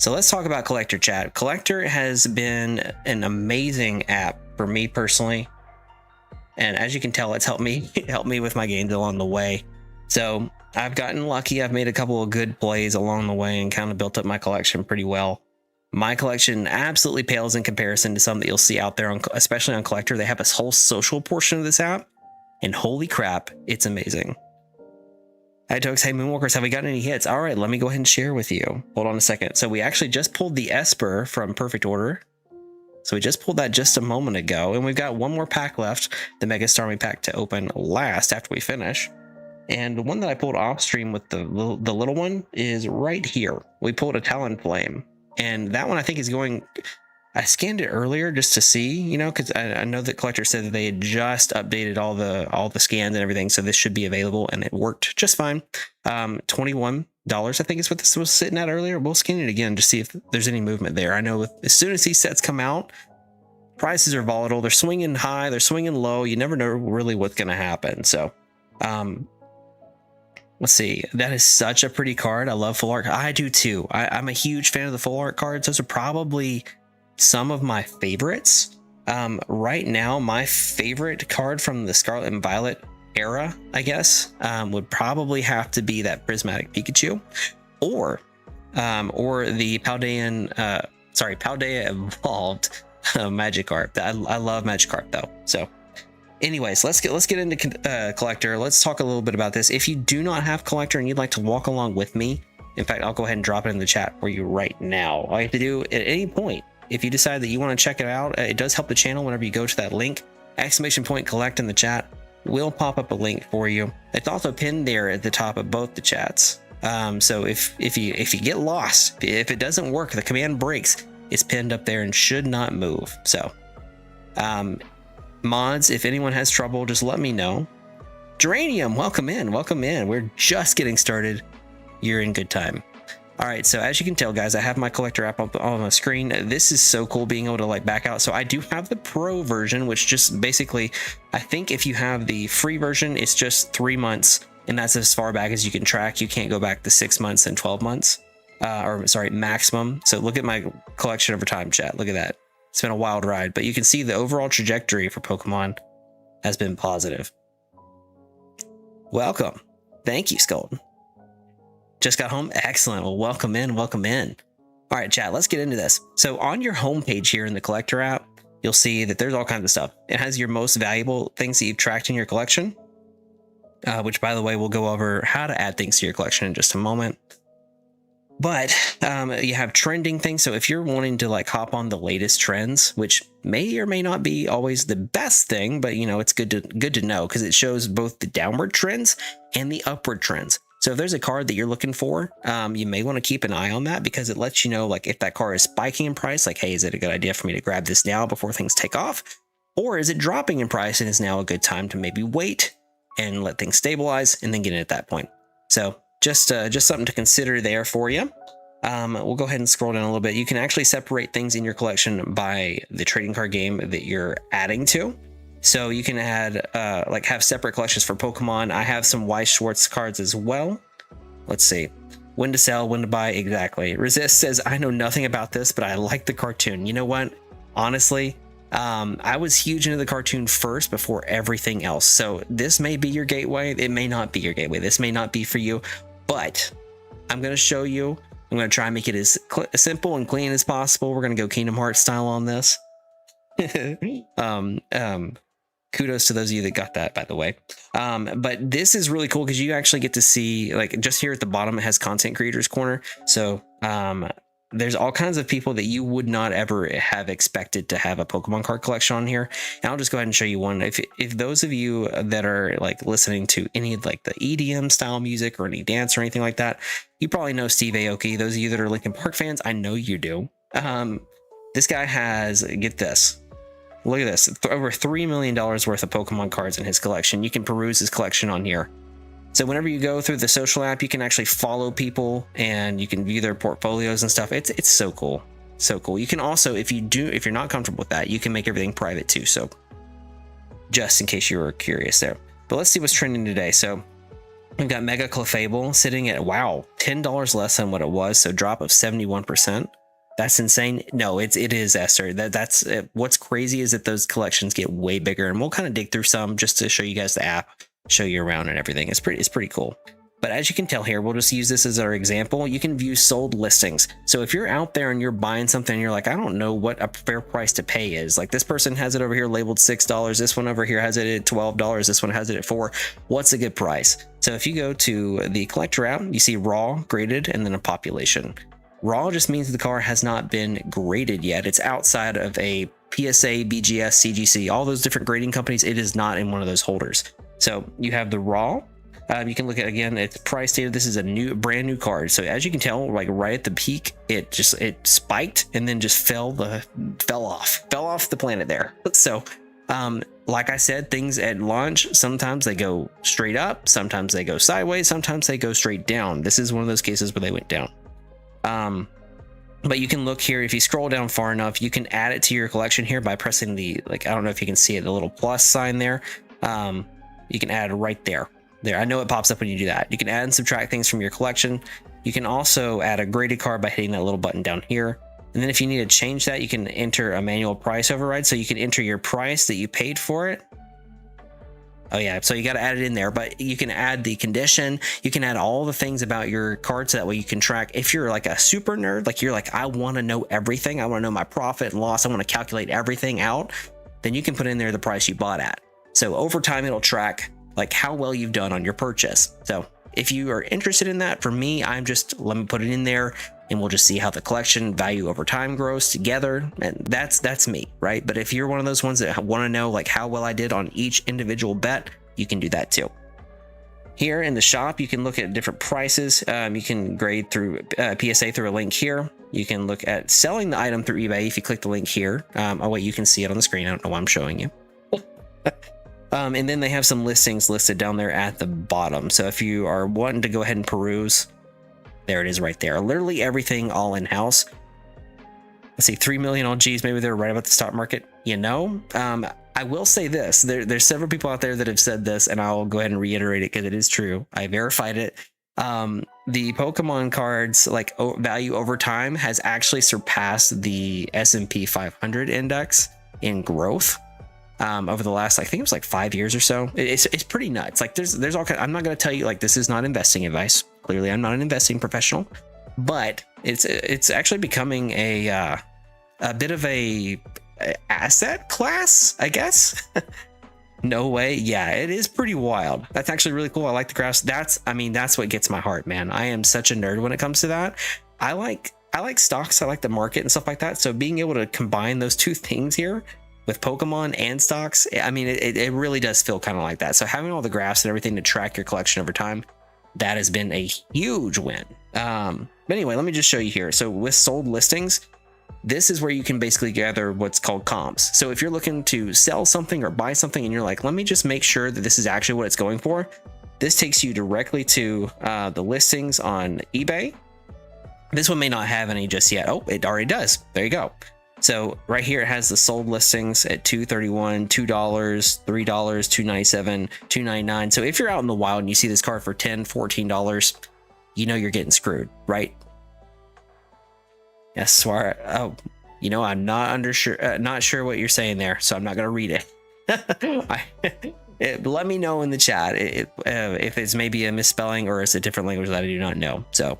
So let's talk about Collectr, chat. Collectr has been an amazing app for me personally. And as you can tell, it's helped me with my games along the way. So I've gotten lucky. I've made a couple of good plays along the way and kind of built up my collection pretty well. My collection absolutely pales in comparison to some that you'll see out there, especially on Collectr. They have this whole social portion of this app, and holy crap, it's amazing. Hi, Tokes. Hey, Moonwalkers, have we gotten any hits? All right, let me go ahead and share with you. Hold on a second. So we actually just pulled the Esper from Perfect Order. So we just pulled that just a moment ago, and we've got one more pack left, the Mega Starmie pack, to open last after we finish. And the one that I pulled off stream with the little one is right here. We pulled a Talonflame, and that one I think is going. I scanned it earlier just to see, you know, because I know that Collectr said that they had just updated all the scans and everything, so this should be available, and it worked just fine. $21, I think is what this was sitting at earlier. We'll scan it again to see if there's any movement there. I know as soon as these sets come out, prices are volatile. They're swinging high, they're swinging low. You never know really what's going to happen. So, let's see. That is such a pretty card. I love full art. I do too. I'm a huge fan of the full art cards. Those are probably some of my favorites. Right now, my favorite card from the Scarlet and Violet era, I guess, would probably have to be that Prismatic Pikachu, or the Paldea Evolved Magikarp. I love Magikarp though. So anyways, let's get into Collectr. Let's talk a little bit about this. If you do not have Collectr and you'd like to walk along with me, in fact, I'll go ahead and drop it in the chat for you right now. All you have to do at any point, if you decide that you want to check it out, it does help the channel whenever you go to that link, !collect in the chat, will pop up a link for you. It's also pinned there at the top of both the chats. So if you get lost, if it doesn't work, the command breaks, it's pinned up there and should not move. So mods, if anyone has trouble, just let me know. Geranium, welcome in. We're just getting started. You're in good time. All right, so as you can tell, guys, I have my Collectr app up on the screen. This is so cool being able to like back out. So I do have the pro version, which just basically, I think if you have the free version, it's just 3 months, and that's as far back as you can track. You can't go back to 6 months and 12 months, or sorry, maximum. So look at my collection over time, chat. Look at that. It's been a wild ride, but you can see the overall trajectory for Pokemon has been positive. Welcome. Thank you, Skulton. Just got home? Excellent. Well, welcome in. All right, chat, let's get into this. So on your homepage here in the Collectr app, you'll see that there's all kinds of stuff. It has your most valuable things that you've tracked in your collection, which, by the way, we'll go over how to add things to your collection in just a moment. But you have trending things. So if you're wanting to like hop on the latest trends, which may or may not be always the best thing, but you know, it's good to know because it shows both the downward trends and the upward trends. So if there's a card that you're looking for, you may want to keep an eye on that because it lets you know, like, if that card is spiking in price, like, hey, is it a good idea for me to grab this now before things take off? Or is it dropping in price and is now a good time to maybe wait and let things stabilize and then get in at that point? So just something to consider there for you. We'll go ahead and scroll down a little bit. You can actually separate things in your collection by the trading card game that you're adding to. So you can add, like, have separate collections for Pokemon. I have some Weiss Schwartz cards as well. Let's see. When to sell, when to buy, exactly. Resist says, I know nothing about this, but I like the cartoon. You know what? Honestly, I was huge into the cartoon first before everything else. So this may be your gateway. It may not be your gateway. This may not be for you, but I'm going to show you. I'm going to try and make it as simple and clean as possible. We're going to go Kingdom Hearts style on this. Kudos to those of you that got that, by the way. But this is really cool because you actually get to see, like, just here at the bottom, it has content creators corner. So there's all kinds of people that you would not ever have expected to have a Pokemon card collection on here. And I'll just go ahead and show you one. If those of you that are like listening to any of like the EDM style music or any dance or anything like that, you probably know Steve Aoki. Those of you that are Linkin Park fans, I know you do. This guy has, get this. Look at this, over $3 million worth of Pokemon cards in his collection. You can peruse his collection on here. So whenever you go through the social app, you can actually follow people and you can view their portfolios and stuff. It's so cool. So cool. You can also, if you're not comfortable with that, you can make everything private too. So just in case you were curious there. But let's see what's trending today. So We've got Mega Clefable sitting at, wow, $10 less than what it was. So drop of 71%. That's insane. No, it is, Esther. That's what's crazy is that those collections get way bigger, and we'll kind of dig through some just to show you guys the app, show you around and everything. It's pretty cool. But as you can tell here, we'll just use this as our example. You can view sold listings. So if you're out there and you're buying something and you're like, I don't know what a fair price to pay is. Like this person has it over here labeled $6. This one over here has it at $12. This one has it at $4. What's a good price? So if you go to the Collectr app, you see raw, graded, and then a population. Raw just means the car has not been graded yet. It's outside of a PSA, BGS, CGC, all those different grading companies. It is not in one of those holders. So you have the raw. You can look at, again, it's price data. This is a brand new card. So as you can tell, like right at the peak, it spiked and then just fell off the planet there. So like I said, things at launch, sometimes they go straight up, sometimes they go sideways, sometimes they go straight down. This is one of those cases where they went down. But you can look here, if you scroll down far enough, you can add it to your collection here by pressing the, like, I don't know if you can see it, the little plus sign there. You can add right there. I know it pops up when you do that. You can add and subtract things from your collection. You can also add a graded card by hitting that little button down here. And then if you need to change that, you can enter a manual price override. So you can enter your price that you paid for it. Oh yeah, so you got to add it in there, but you can add the condition. You can add all the things about your card so that way you can track. If you're like a super nerd, like you're like, I want to know everything. I want to know my profit and loss. I want to calculate everything out. Then you can put in there the price you bought at. So over time, it'll track like how well you've done on your purchase. So if you are interested in that, for me, let me put it in there and we'll just see how the collection value over time grows together. And that's me, right? But if you're one of those ones that want to know like how well I did on each individual bet, you can do that too. Here in the shop, you can look at different prices. You can grade through PSA through a link here. You can look at selling the item through eBay if you click the link here. Oh wait, you can see it on the screen. I don't know why I'm showing you. And then they have some listings listed down there at the bottom. So if you are wanting to go ahead and peruse, there it is right there. Literally everything all in-house. Let's see, 3 million on G's. Maybe they're right about the stock market. You know, I will say this. There's several people out there that have said this, and I'll go ahead and reiterate it because it is true. I verified it. The Pokemon cards like value over time has actually surpassed the S&P 500 index in growth. Over the last, I think it was like 5 years or so. It's pretty nuts. Like there's all kind. I'm not going to tell you like this is not investing advice. Clearly, I'm not an investing professional, but it's actually becoming a bit of a asset class, I guess. No way. Yeah, it is pretty wild. That's actually really cool. I like the graphs. That's what gets my heart, man. I am such a nerd when it comes to that. I like stocks. I like the market and stuff like that. So being able to combine those two things here with Pokemon and stocks, I mean, it really does feel kind of like that. So having all the graphs and everything to track your collection over time, that has been a huge win. But anyway, let me just show you here. So with sold listings, this is where you can basically gather what's called comps. So if you're looking to sell something or buy something and you're like, let me just make sure that this is actually what it's going for, this takes you directly to the listings on eBay. This one may not have any just yet. Oh, it already does. There you go. So right here, it has the sold listings at $2.31, $2, $3, $2.97, $2.99. So if you're out in the wild and you see this card for $10, $14, you know you're getting screwed, right? Yes, swear. Oh, you know, I'm not sure what you're saying there, so I'm not going to read it. Let me know in the chat if it's maybe a misspelling or it's a different language that I do not know. So,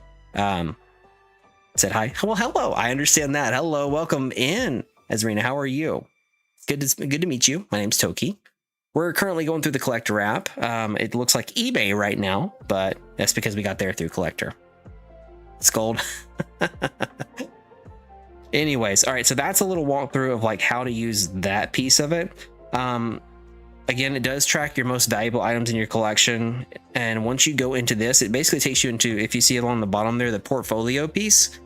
said hi. Well, hello. I understand that. Hello, welcome in, Ezrina. How are you? Good to meet you. My name's Toki. We're currently going through the Collectr app. It looks like eBay right now, but that's because we got there through Collectr. It's gold. Anyways, all right. So that's a little walkthrough of like how to use that piece of it. Again, it does track your most valuable items in your collection. And once you go into this, it basically takes you into, if you see it on the bottom there, the portfolio piece.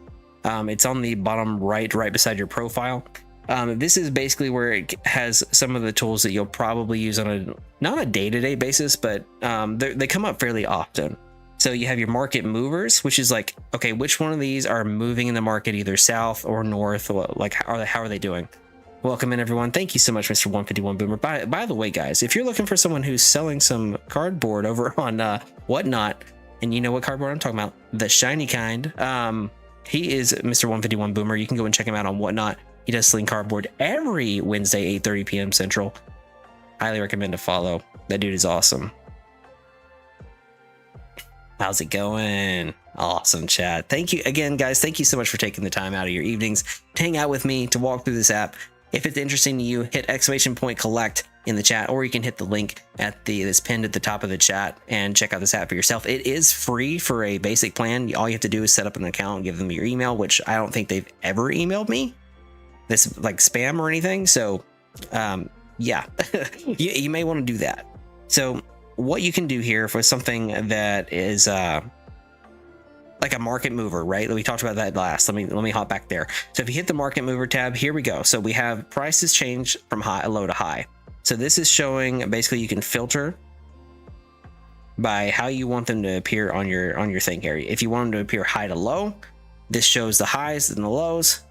It's on the bottom right beside your profile. This is basically where it has some of the tools that you'll probably use on not a day-to-day basis, but they come up fairly often. So you have your market movers, which is like, okay, which one of these are moving in the market, either south or north, or like how are they doing? Welcome in, everyone. Thank you so much, Mr. 151 Boomer. By the way, guys, if you're looking for someone who's selling some cardboard over on Whatnot, and you know what cardboard I'm talking about, the shiny kind, he is Mr. 151 Boomer. You can go and check him out on Whatnot. He does sling cardboard every Wednesday, 8:30 p.m. Central. Highly recommend to follow. That dude is awesome. How's it going? Awesome, chat. Thank you again, guys. Thank you so much for taking the time out of your evenings to hang out with me, to walk through this app. If it's interesting to you, hit !collect in the chat, or you can hit the link at that's pinned at the top of the chat and check out this app for yourself. It is free for a basic plan. All you have to do is set up an account and give them your email, which I don't think they've ever emailed me this like spam or anything. So yeah, you may want to do that. So what you can do here for something that is like a market mover, right? We talked about that last. Let me hop back there. So if you hit the market mover tab, here we go. So we have prices change from low to high. So this is showing basically you can filter by how you want them to appear on your thing here. If you want them to appear high to low, this shows the highs and the lows.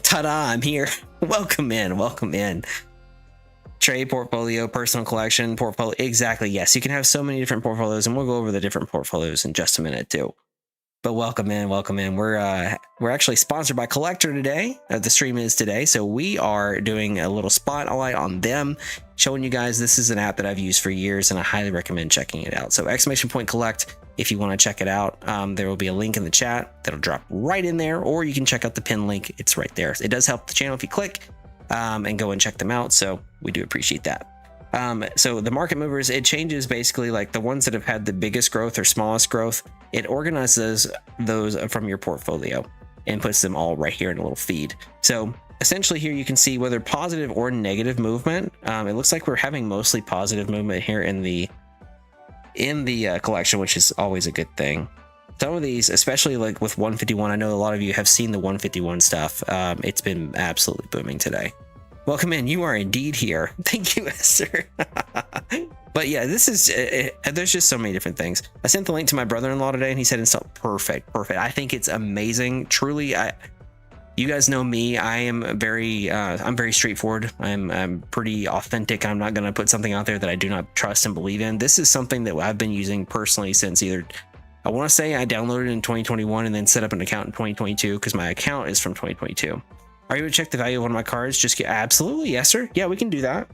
Ta-da, I'm here. Welcome in, welcome in. Trade portfolio, personal collection, portfolio. Exactly, yes. You can have so many different portfolios, and we'll go over the different portfolios in just a minute too. But welcome in, welcome in. We're actually sponsored by Collectr today. The stream is today, so we are doing a little spotlight on them, showing you guys this is an app that I've used for years, and I highly recommend checking it out. So !collect if you want to check it out. There will be a link in the chat that'll drop right in there, or you can check out the pin link. It's right there. It does help the channel if you click and go and check them out. So we do appreciate that. So the market movers, it changes basically like the ones that have had the biggest growth or smallest growth. It organizes those from your portfolio and puts them all right here in a little feed. So essentially here you can see whether positive or negative movement. It looks like we're having mostly positive movement here in the collection, which is always a good thing. Some of these, especially like with 151, I know a lot of you have seen the 151 stuff. It's been absolutely booming today. Welcome in. You are indeed here. Thank you, Esther. But yeah, this is, there's just so many different things. I sent the link to my brother-in-law today and he said it's perfect. I think it's amazing. Truly, you guys know me. I am very, I'm very straightforward. I'm pretty authentic. I'm not going to put something out there that I do not trust and believe in. This is something that I've been using personally since I want to say I downloaded it in 2021 and then set up an account in 2022 because my account is from 2022. Are you able to check the value of one of my cards? Absolutely, yes, sir. Yeah, we can do that.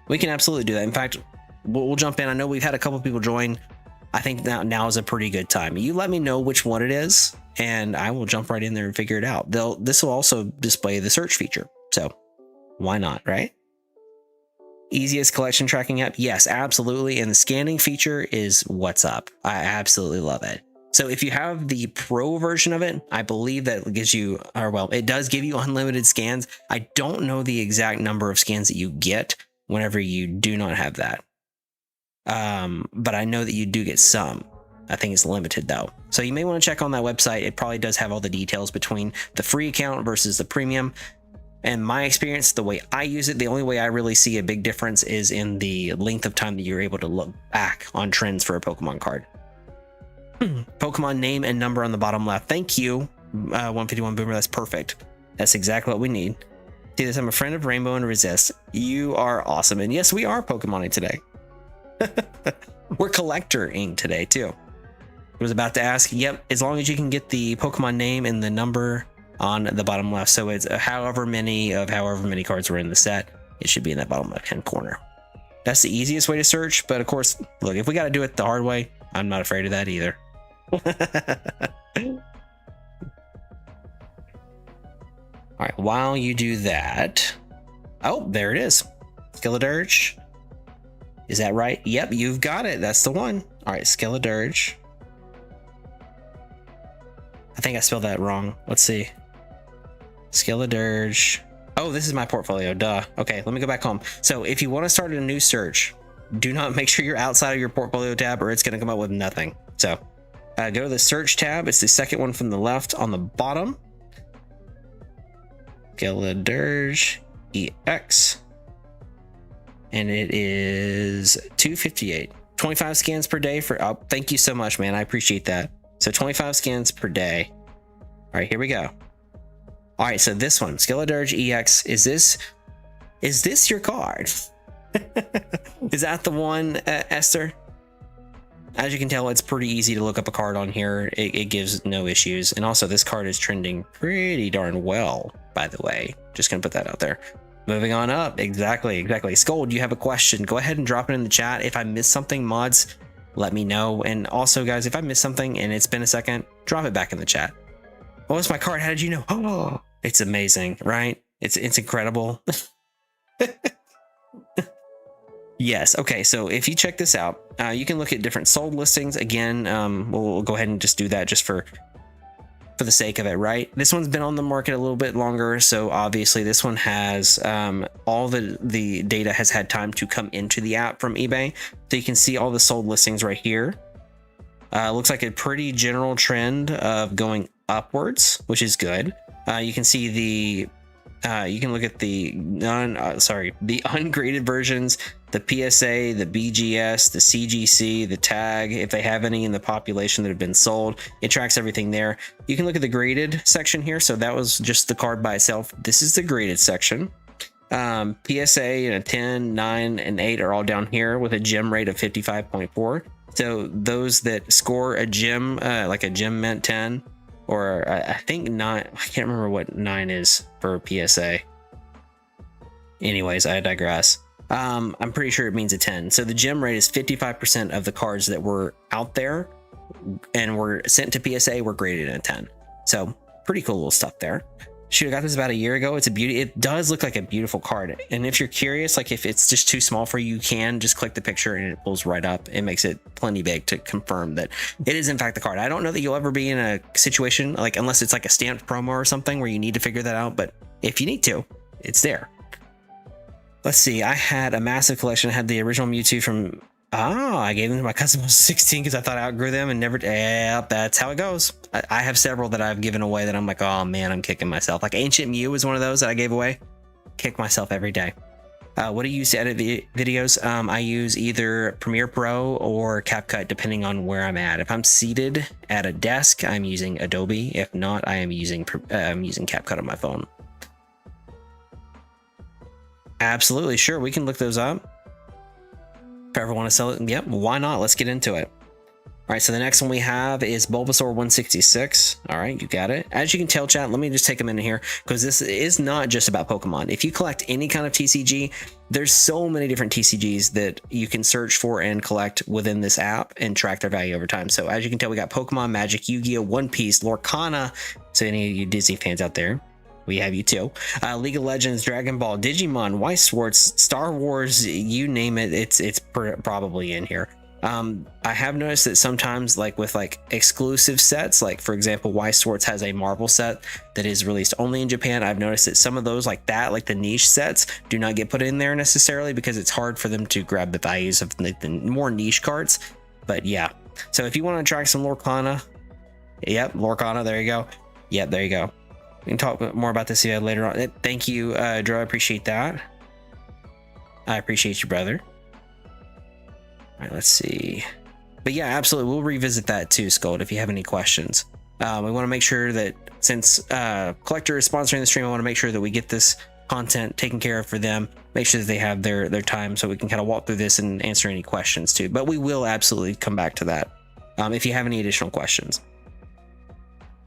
We can absolutely do that. In fact, we'll jump in. I know we've had a couple people join. I think now is a pretty good time. You let me know which one it is, and I will jump right in there and figure it out. This will also display the search feature, so why not, right? Easiest collection tracking app? Yes, absolutely. And the scanning feature is what's up. I absolutely love it. So if you have the pro version of it, I believe that gives you, or well, it does give you unlimited scans. I don't know the exact number of scans that you get whenever you do not have that. But I know that you do get some. I think it's limited though. So you may want to check on that website. It probably does have all the details between the free account versus the premium. And my experience, the way I use it, the only way I really see a big difference is in the length of time that you're able to look back on trends for a Pokemon card. Pokemon name and number on the bottom left. Thank you, 151 Boomer. That's perfect. That's exactly what we need. See this? I'm a friend of Rainbow and Resist. You are awesome. And yes, we are Pokemoning today. We're Collectr-ing today too. I was about to ask. Yep, as long as you can get the Pokemon name and the number on the bottom left. So it's however many cards were in the set, it should be in that bottom left hand corner. That's the easiest way to search. But of course, look, if we got to do it the hard way, I'm not afraid of that either. All right, while you do that, oh, there it is. Skeledirge. Is that right? Yep, you've got it. That's the one. All right, Skeledirge. I think I spelled that wrong. Let's see. Skeledirge. Oh, this is my portfolio. Duh. Okay, let me go back home. So if you want to start a new search, do not make sure you're outside of your portfolio tab or it's going to come up with nothing. So go to the search tab. It's the second one from the left on the bottom. Skeledirge EX. And it is 258. 25 scans per day for, oh, thank you so much, man. I appreciate that. So 25 scans per day. All right, here we go. All right, so this one, Skeledirge EX, is this your card? Is that the one, Esther? As you can tell, it's pretty easy to look up a card on here. It gives no issues. And also this card is trending pretty darn well, by the way. Just gonna put that out there. Moving on up. Exactly. Scold, you have a question. Go ahead and drop it in the chat. If I missed something, mods, let me know. And also, guys, if I missed something and it's been a second, drop it back in the chat. Oh, it's my card. How did you know? Oh, it's amazing, right? It's incredible. Yes. Okay. So if you check this out, you can look at different sold listings. Again, we'll go ahead and just do that just for the sake of it, right? This one's been on the market a little bit longer, so obviously this one has all the data has had time to come into the app from eBay. So you can see all the sold listings right here. Looks like a pretty general trend of going upwards, which is good. You can see the you can look at the the ungraded versions, the PSA, the BGS, the CGC, the tag, if they have any in the population that have been sold. It tracks everything there. You can look at the graded section here. So that was just the card by itself. This is the graded section. PSA, 10, 9, and 8 are all down here with a gem rate of 55.4. So those that score a gem, like a gem meant 10, or I think 9, I can't remember what 9 is for PSA. Anyways, I digress. I'm pretty sure it means a 10. So the gem rate is 55% of the cards that were out there and were sent to PSA were graded in a 10. So pretty cool little stuff there. Shoot, I got this about a year ago. It's a beauty. It does look like a beautiful card. And if you're curious, like if it's just too small for you, you can just click the picture and it pulls right up. It makes it plenty big to confirm that it is in fact the card. I don't know that you'll ever be in a situation like, unless it's like a stamped promo or something where you need to figure that out. But if you need to, it's there. Let's see. I had a massive collection. I had the original Mewtwo from, I gave them to my cousin when I was 16 because I thought I outgrew them and never, that's how it goes. I have several that I've given away that I'm like, oh man, I'm kicking myself. Like Ancient Mew is one of those that I gave away. Kick myself every day. What do you use to edit videos? I use either Premiere Pro or CapCut, depending on where I'm at. If I'm seated at a desk, I'm using Adobe. If not, I'm using CapCut on my phone. Absolutely, sure. We can look those up. If I ever want to sell it, yep, why not? Let's get into it. All right, so the next one we have is Bulbasaur 166. All right, you got it. As you can tell, chat, let me just take a minute here because this is not just about Pokemon. If you collect any kind of TCG, there's so many different TCGs that you can search for and collect within this app and track their value over time. So as you can tell, we got Pokemon, Magic, Yu-Gi-Oh, One Piece, Lorcana. So any of you Disney fans out there, we have you too. League of Legends, Dragon Ball, Digimon, Weiss Schwartz, Star Wars, you name it, it's probably in here. I have noticed that sometimes, like with like exclusive sets, like for example, Weiss Schwartz has a Marvel set that is released only in Japan. I've noticed that some of those like that, like the niche sets, do not get put in there necessarily because it's hard for them to grab the values of the more niche cards. But yeah, so if you want to track some Lorcana, yep, Lorcana, there you go. Yep, there you go. We can talk more about this later on. Thank you, Drew. I appreciate that. I appreciate you, brother. All right, let's see. But yeah, absolutely. We'll revisit that too, Scold, if you have any questions. We want to make sure that since Collectr is sponsoring the stream, I want to make sure that we get this content taken care of for them. Make sure that they have their time so we can kind of walk through this and answer any questions too. But we will absolutely come back to that if you have any additional questions.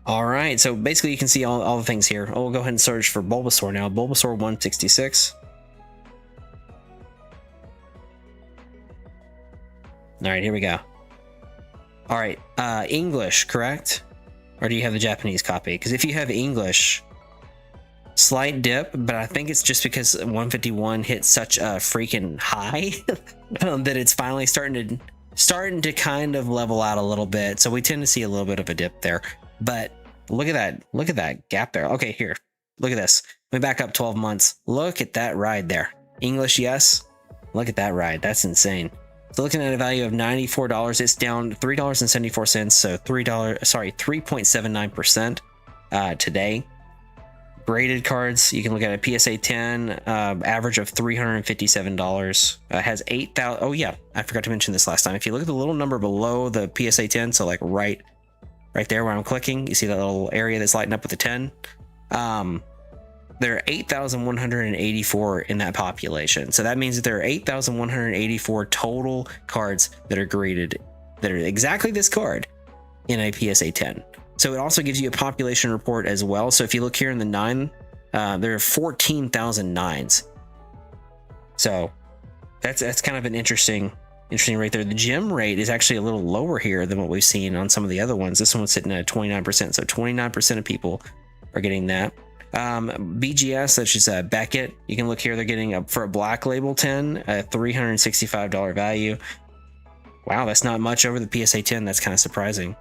All right, so basically you can see all the things here. We'll go ahead and search for Bulbasaur now. Bulbasaur 166. All right, here we go. All right, English, correct? Or do you have the Japanese copy? Because if you have English, slight dip, but I think it's just because 151 hit such a freaking high that it's finally starting to kind of level out a little bit. So we tend to see a little bit of a dip there. But look at that gap there. Okay, here, look at this. Let me back up 12 months. Look at that ride there. English, yes. Look at that ride. That's insane. So looking at a value of $94, it's down $3.74. So $3.79% today. Graded cards, you can look at a PSA 10, average of $357. Has 8,000. Oh yeah, I forgot to mention this last time. If you look at the little number below the PSA 10, so like right there where I'm clicking, you see that little area that's lighting up with the 10. There are 8,184 in that population. So that means that there are 8,184 total cards that are graded that are exactly this card in a PSA 10. So it also gives you a population report as well. So if you look here in the 9, there are 14,000 9s. So that's kind of an interesting right there. The gem rate is actually a little lower here than what we've seen on some of the other ones. This one's sitting at 29%. So 29% of people are getting that. BGS, such as Beckett, you can look here, they're getting up for a black label 10, a $365 value. Wow, that's not much over the PSA 10. That's kind of surprising.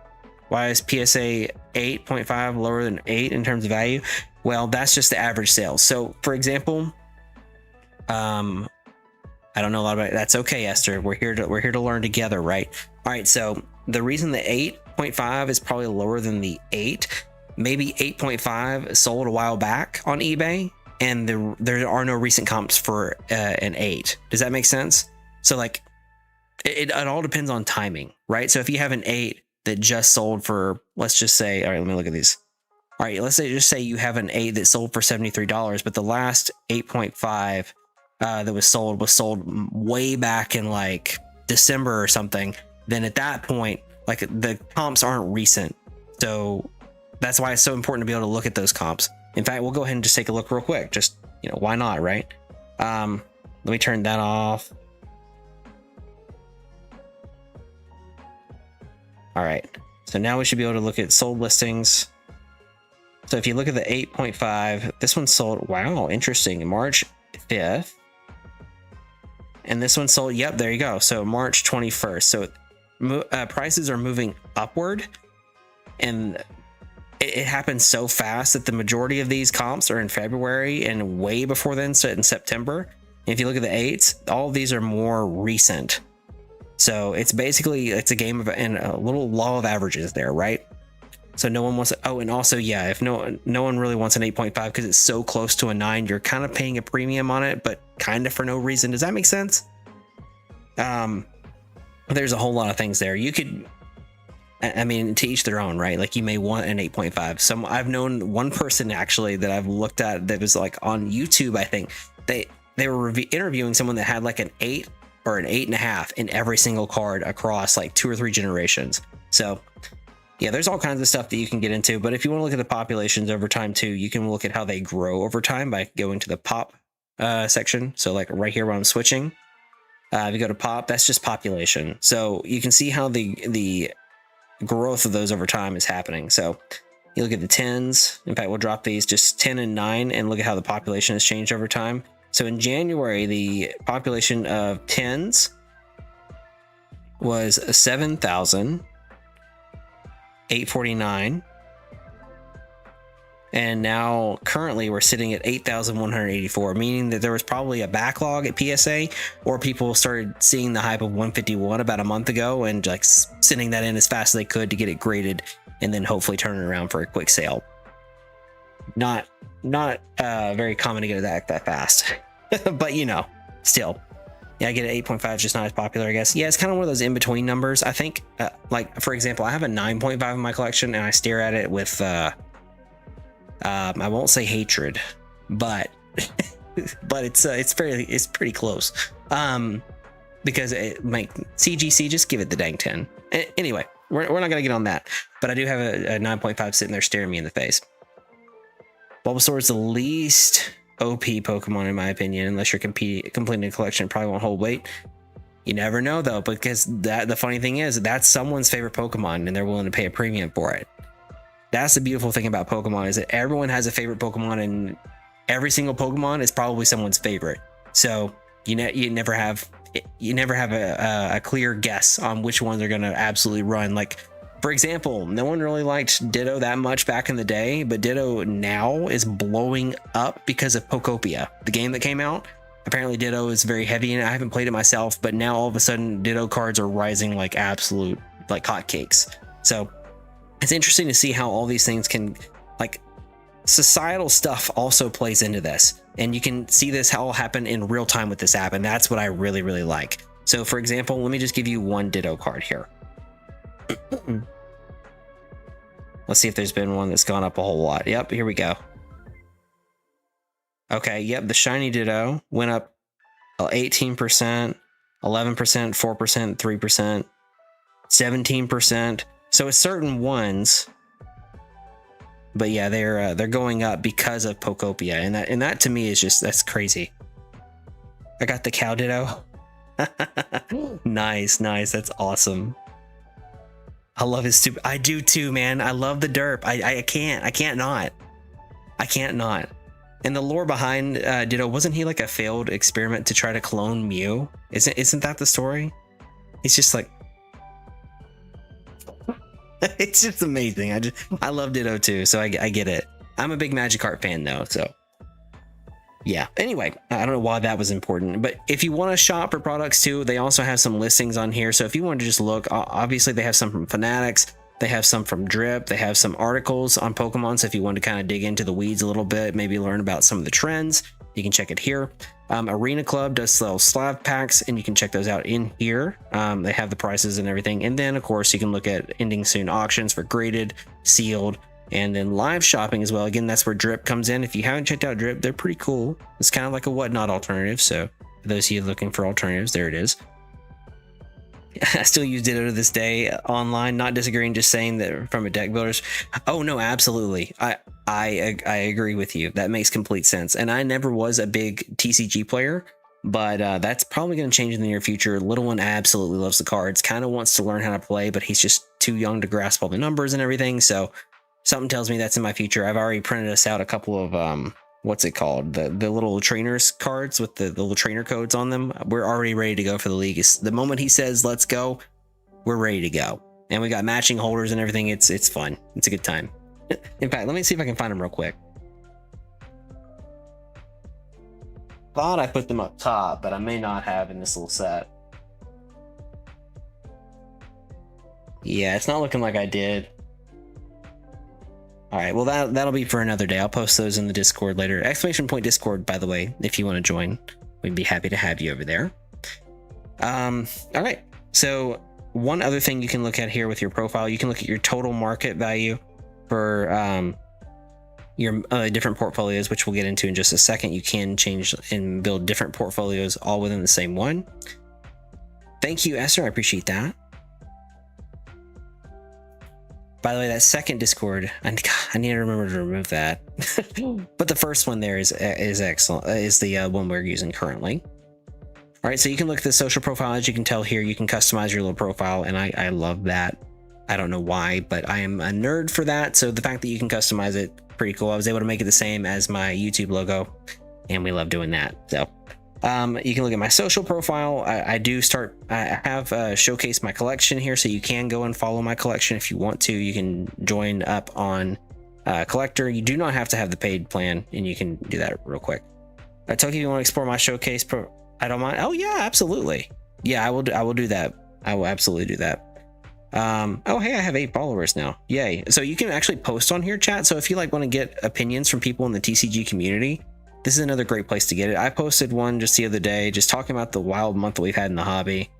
Why is PSA 8.5 lower than 8 in terms of value? Well, that's just the average sales. So for example, I don't know a lot about it. That's okay, Esther. We're here to learn together, right? All right, so the reason the 8.5 is probably lower than the 8, maybe 8.5 sold a while back on eBay, and there are no recent comps for an 8. Does that make sense? So like, it all depends on timing, right? So if you have an 8 that just sold for, let's just say, all right, let me look at these. All right, just say you have an 8 that sold for $73, but the last 8.5 that was sold way back in like December or something. Then at that point, like the comps aren't recent. So that's why it's so important to be able to look at those comps. In fact, we'll go ahead and just take a look real quick. Just, why not, right? Let me turn that off. All right, so now we should be able to look at sold listings. So if you look at the 8.5, this one sold, wow, interesting, March 5th. And this one sold, yep, there you go. So March 21st. So prices are moving upward, and it happens so fast that the majority of these comps are in February and way before then, so in September. And if you look at the 8s, all of these are more recent. So it's a game of and a little law of averages there, right? So no one wants to, and also, yeah, if no one really wants an 8.5 because it's so close to a 9, you're kind of paying a premium on it, but kind of for no reason. Does that make sense? There's a whole lot of things there. You could, I mean, to each their own, right? Like you may want an 8.5. I've known one person actually that I've looked at that was like on YouTube. I think they were interviewing someone that had like an 8 or an 8.5 in every single card across like 2 or 3 generations. So yeah, there's all kinds of stuff that you can get into. But if you want to look at the populations over time too, you can look at how they grow over time by going to the pop section. So like right here where I'm switching, if you go to pop, that's just population. So you can see how the growth of those over time is happening. So you look at the 10s. In fact, we'll drop these just 10 and 9 and look at how the population has changed over time. So in January, the population of 10s was 7,849. And now currently we're sitting at 8,184, meaning that there was probably a backlog at PSA, or people started seeing the hype of 151 about a month ago and like sending that in as fast as they could to get it graded and then hopefully turn it around for a quick sale. Not very common to get that fast, but still. Yeah, I get an 8.5 is just not as popular, I guess. Yeah, it's kind of one of those in-between numbers. I think, like, for example, I have a 9.5 in my collection, and I stare at it with, I won't say hatred, but it's pretty close. Because CGC, just give it the dang 10. Anyway, we're not going to get on that, but I do have a 9.5 sitting there staring me in the face. Bulbasaur is the least OP Pokemon in my opinion, unless you're completing a collection. It probably won't hold weight. You never know though, because the funny thing is that's someone's favorite Pokemon and they're willing to pay a premium for it. That's the beautiful thing about Pokemon, is that everyone has a favorite Pokemon, and every single Pokemon is probably someone's favorite. So you never have a clear guess on which ones are going to absolutely run. Like, for example, no one really liked Ditto that much back in the day, but Ditto now is blowing up because of Pokopia, the game that came out. Apparently Ditto is very heavy, and I haven't played it myself, but now all of a sudden Ditto cards are rising like absolute like hotcakes. So it's interesting to see how all these things can, like, societal stuff also plays into this, and you can see this all happen in real time with this app, and that's what I really, really like. So for example, let me just give you one Ditto card here. Let's see if there's been one that's gone up a whole lot. Yep, here we go. Okay, yep, the shiny Ditto went up 18%, 11%, 4%, 3%, 17%. So it's certain ones, but yeah, they're going up because of Pokopia, and that to me is just, that's crazy. I got the cow Ditto. Nice, that's awesome. I love his stupid. I do too, man. I love the derp. I can't not. And the lore behind Ditto, wasn't he like a failed experiment to try to clone Mew? Isn't that the story? It's just like, it's just amazing. I love Ditto too, so I get it. I'm a big Magikarp fan though, so yeah. Anyway, I don't know why that was important, but if you want to shop for products too, they also have some listings on here. So if you want to just look, obviously they have some from Fanatics, they have some from Drip, they have some articles on Pokemon. So if you want to kind of dig into the weeds a little bit, maybe learn about some of the trends, you can check it here. Arena Club does sell slab packs, and you can check those out in here. They have the prices and everything. And then of course you can look at ending soon auctions for graded, sealed, and then live shopping as well. Again, that's where Drip comes in. If you haven't checked out Drip, they're pretty cool. It's kind of like a Whatnot alternative. So for those of you looking for alternatives, there it is. I still use Ditto to this day online, not disagreeing, just saying that from a deck builder's. Oh no, absolutely. I agree with you. That makes complete sense. And I never was a big TCG player, but that's probably going to change in the near future. Little one absolutely loves the cards, kind of wants to learn how to play, but he's just too young to grasp all the numbers and everything. So something tells me that's in my future. I've already printed us out a couple of what's it called, the little trainers cards with the little trainer codes on them. We're already ready to go for the league. The moment he says let's go, we're ready to go, and we got matching holders and everything. It's fun. It's a good time. In fact, let me see if I can find them real quick. Thought I put them up top, but I may not have in this little set. Yeah, it's not looking like I did. All right, well, that'll be for another day. I'll post those in the Discord later. !point Discord, by the way, if you want to join, we'd be happy to have you over there. All right, so one other thing you can look at here with your profile, you can look at your total market value for your different portfolios, which we'll get into in just a second. You can change and build different portfolios all within the same one. Thank you, Esther. I appreciate that. By the way, that second Discord, I need to remember to remove that. But the first one there is excellent. Is the one we're using currently. All right, so you can look at the social profile. As you can tell here, you can customize your little profile, and I love that. I don't know why, but I am a nerd for that. So the fact that you can customize it, pretty cool. I was able to make it the same as my YouTube logo, and we love doing that. So you can look at my social profile. I have showcased my collection here, so you can go and follow my collection if you want to. You can join up on Collectr. You do not have to have the paid plan, and you can do that real quick. Toki, if you want to explore my showcase, I don't mind. Oh yeah, absolutely. Yeah, I will do that. I will absolutely do that. Oh hey, I have 8 followers now. Yay. So you can actually post on here, chat. So if you want to get opinions from people in the TCG community, this is another great place to get it. I posted one just the other day, just talking about the wild month that we've had in the hobby.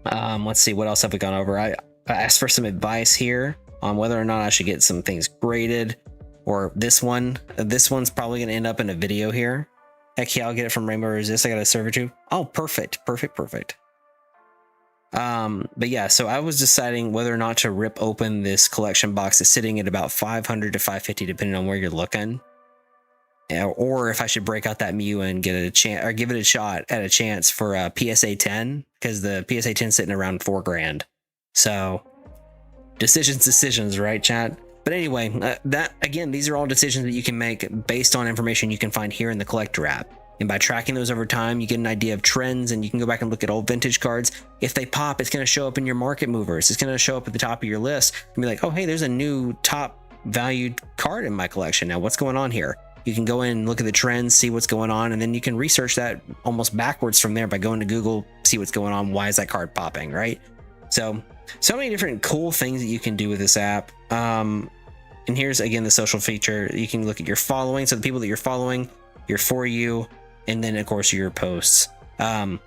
Let's see, what else have we gone over? I asked for some advice here on whether or not I should get some things graded, or this one. This one's probably going to end up in a video here. Heck yeah, I'll get it from Rainbow Resist. I got a server too. Oh, perfect. But yeah, so I was deciding whether or not to rip open this collection box. It's sitting at about 500 to 550, depending on where you're looking. Or if I should break out that Mew and get a chance, or give it a shot at a chance for a PSA 10, because the PSA 10 is sitting around $4,000. So decisions, right, chat? But anyway, these are all decisions that you can make based on information you can find here in the Collectr app. And by tracking those over time, you get an idea of trends, and you can go back and look at old vintage cards. If they pop, it's going to show up in your market movers. It's going to show up at the top of your list and be like, oh, hey, there's a new top valued card in my collection. Now, what's going on here? You can go in and look at the trends, see what's going on, and then you can research that almost backwards from there by going to Google, see what's going on. Why is that card popping, right? So many different cool things that you can do with this app. And here's, again, the social feature. You can look at your following. So the people that you're following, your For You, and then, of course, your posts. I'll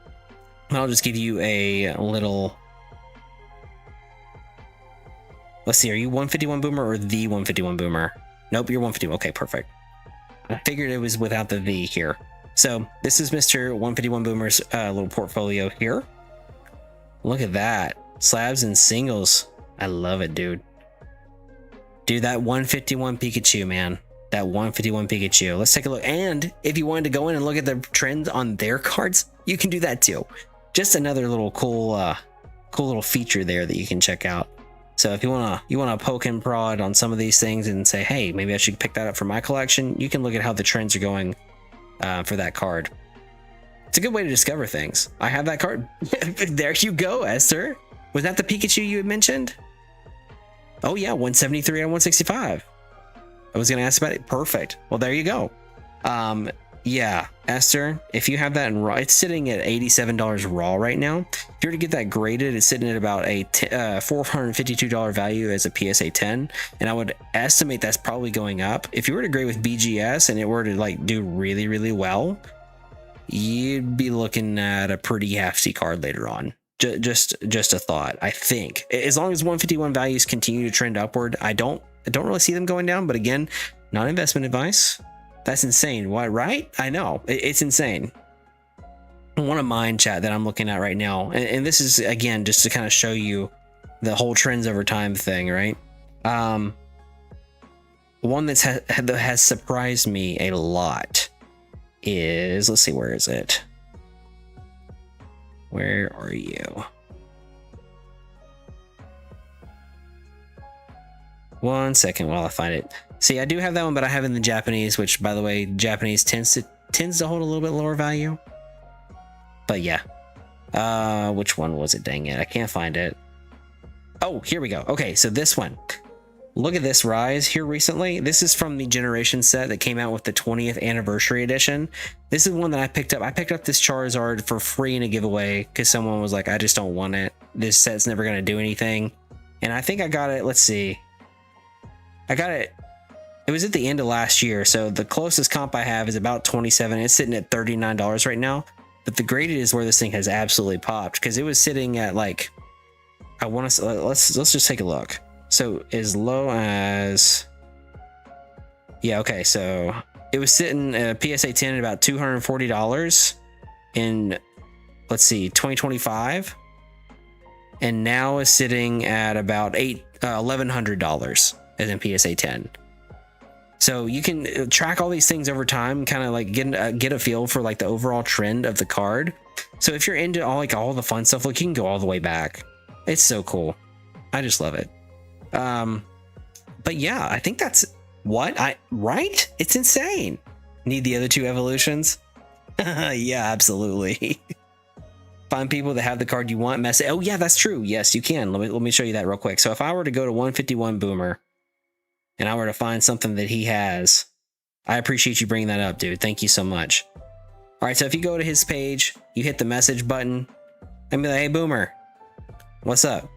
just give you a little... Let's see, are you 151 Boomer or the 151 Boomer? Nope, you're 151. Okay, perfect. I figured it was without the V here. So this is Mr. 151 Boomer's little portfolio here. Look at that. Slabs and singles. I love it, dude. Dude, that 151 Pikachu, man. That 151 Pikachu. Let's take a look. And if you wanted to go in and look at the trends on their cards, you can do that too. Just another little cool little feature there that you can check out. So if you wanna poke and prod on some of these things and say, hey, maybe I should pick that up for my collection, you can look at how the trends are going for that card. It's a good way to discover things. I have that card. There you go, Esther. Was that the Pikachu you had mentioned? Oh yeah, 173 and 165. I was gonna ask about it. Perfect. Well, there you go. Yeah, Esther, if you have that in raw, it's sitting at $87 raw right now. If you were to get that graded, it's sitting at about a $452 value as a PSA 10, and I would estimate that's probably going up. If you were to grade with BGS and it were to like do really, really well, you'd be looking at a pretty hefty card later on. Just a thought. I think as long as 151 values continue to trend upward, I don't really see them going down. But again, not investment advice. That's insane. Why, right? I know it's insane. One of mine, chat, that I'm looking at right now, and this is again just to kind of show you the whole trends over time thing, right? One that has surprised me a lot is, let's see, where is it? Where are you? One second while I find it. See, I do have that one, but I have it in the Japanese, which, by the way, Japanese tends to hold a little bit lower value. But yeah. Which one was it? Dang it. I can't find it. Oh, here we go. Okay, so this one. Look at this rise here recently. This is from the Generation set that came out with the 20th anniversary edition. This is one that I picked up. I picked up this Charizard for free in a giveaway because someone was like, I just don't want it. This set's never going to do anything. And I think I got it. Let's see. I got it. It was at the end of last year. So the closest comp I have is about 27. It's sitting at $39 right now. But the graded is where this thing has absolutely popped because it was sitting at like, I want to, let's just take a look. So as low as, yeah, okay, so it was sitting at PSA 10 at about $240 in, let's see, 2025, and now is sitting at about $1,100 as in PSA 10. So you can track all these things over time, kind of like get a feel for like the overall trend of the card. So if you're into all the fun stuff, look, you can go all the way back. It's so cool. I just love it. But yeah, I think that's right? It's insane. Need the other two evolutions? Yeah, absolutely. Find people that have the card you want. Oh yeah, that's true. Yes, you can. Let me show you that real quick. So if I were to go to 151 Boomer and I were to find something that he has, I appreciate you bringing that up, dude. Thank you so much. All right, so if you go to his page, you hit the message button and be like, hey, Boomer, what's up?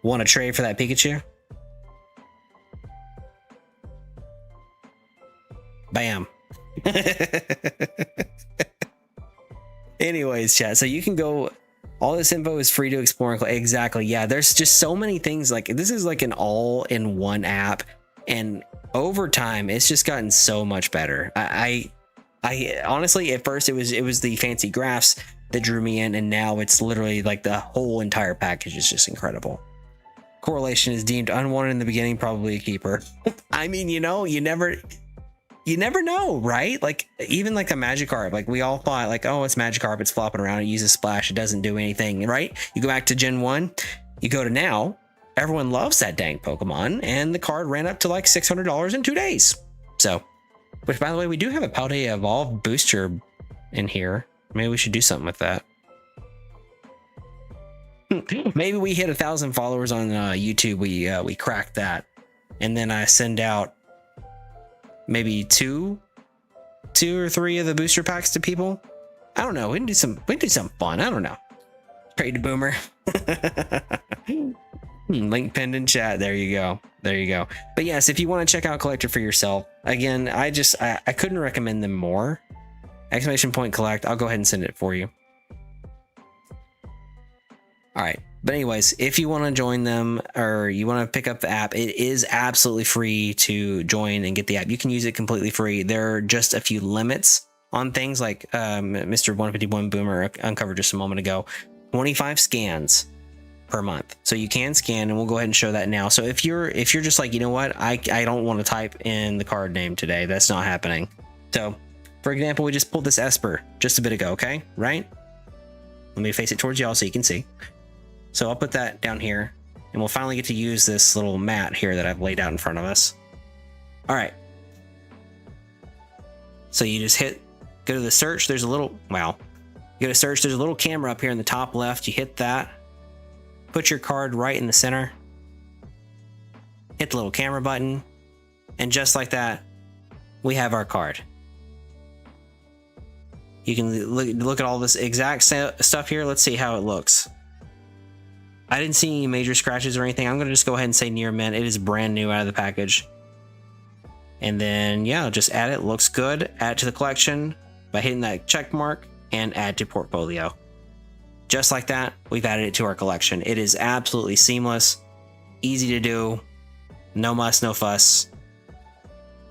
Want to trade for that Pikachu? Bam. Anyways, chat, so you can go, all this info is free to explore. Exactly. Yeah, there's just so many things. Like, this is like an all-in-one app, and over time it's just gotten so much better. I honestly, at first it was the fancy graphs that drew me in, and now it's literally like the whole entire package is just incredible. Correlation is deemed unwanted in the beginning, probably a keeper. I mean, you never know, right? Like, even like a Magikarp, like we all thought like, oh, it's Magikarp, it's flopping around, it uses splash, it doesn't do anything, right? You go back to Gen 1, you go to now, everyone loves that dang Pokemon, and the card ran up to like $600 in 2 days. So, which, by the way, we do have a Paldea Evolve booster in here. Maybe we should do something with that. Maybe we hit 1,000 followers on YouTube. We cracked that, and then I send out maybe two or three of the booster packs to people. I don't know. We can do some fun. I don't know. Trade to Boomer. Link pinned in chat. There you go. But yes, if you want to check out Collectr for yourself, again, I couldn't recommend them more. !collect. I'll go ahead and send it for you. All right. But anyways, if you want to join them or you want to pick up the app, it is absolutely free to join and get the app. You can use it completely free. There are just a few limits on things like Mr. 151 Boomer uncovered just a moment ago. 25 scans per month. So you can scan, and we'll go ahead and show that now. So if you're just like, you know what, I don't want to type in the card name today, that's not happening. So for example, we just pulled this Esper just a bit ago. Okay, right? Let me face it towards y'all so you can see. So I'll put that down here, and we'll finally get to use this little mat here that I've laid out in front of us. All right. So you just go to the search. There's a little, wow. You go to search. There's a little camera up here in the top left. You hit that. Put your card right in the center. Hit the little camera button. And just like that, we have our card. You can look at all this exact stuff here. Let's see how it looks. I didn't see any major scratches or anything. I'm going to just go ahead and say near mint. It is brand new out of the package. And then, yeah, just add it. Looks good. Add it to the collection by hitting that check mark and add to portfolio. Just like that, we've added it to our collection. It is absolutely seamless, easy to do, no muss, no fuss.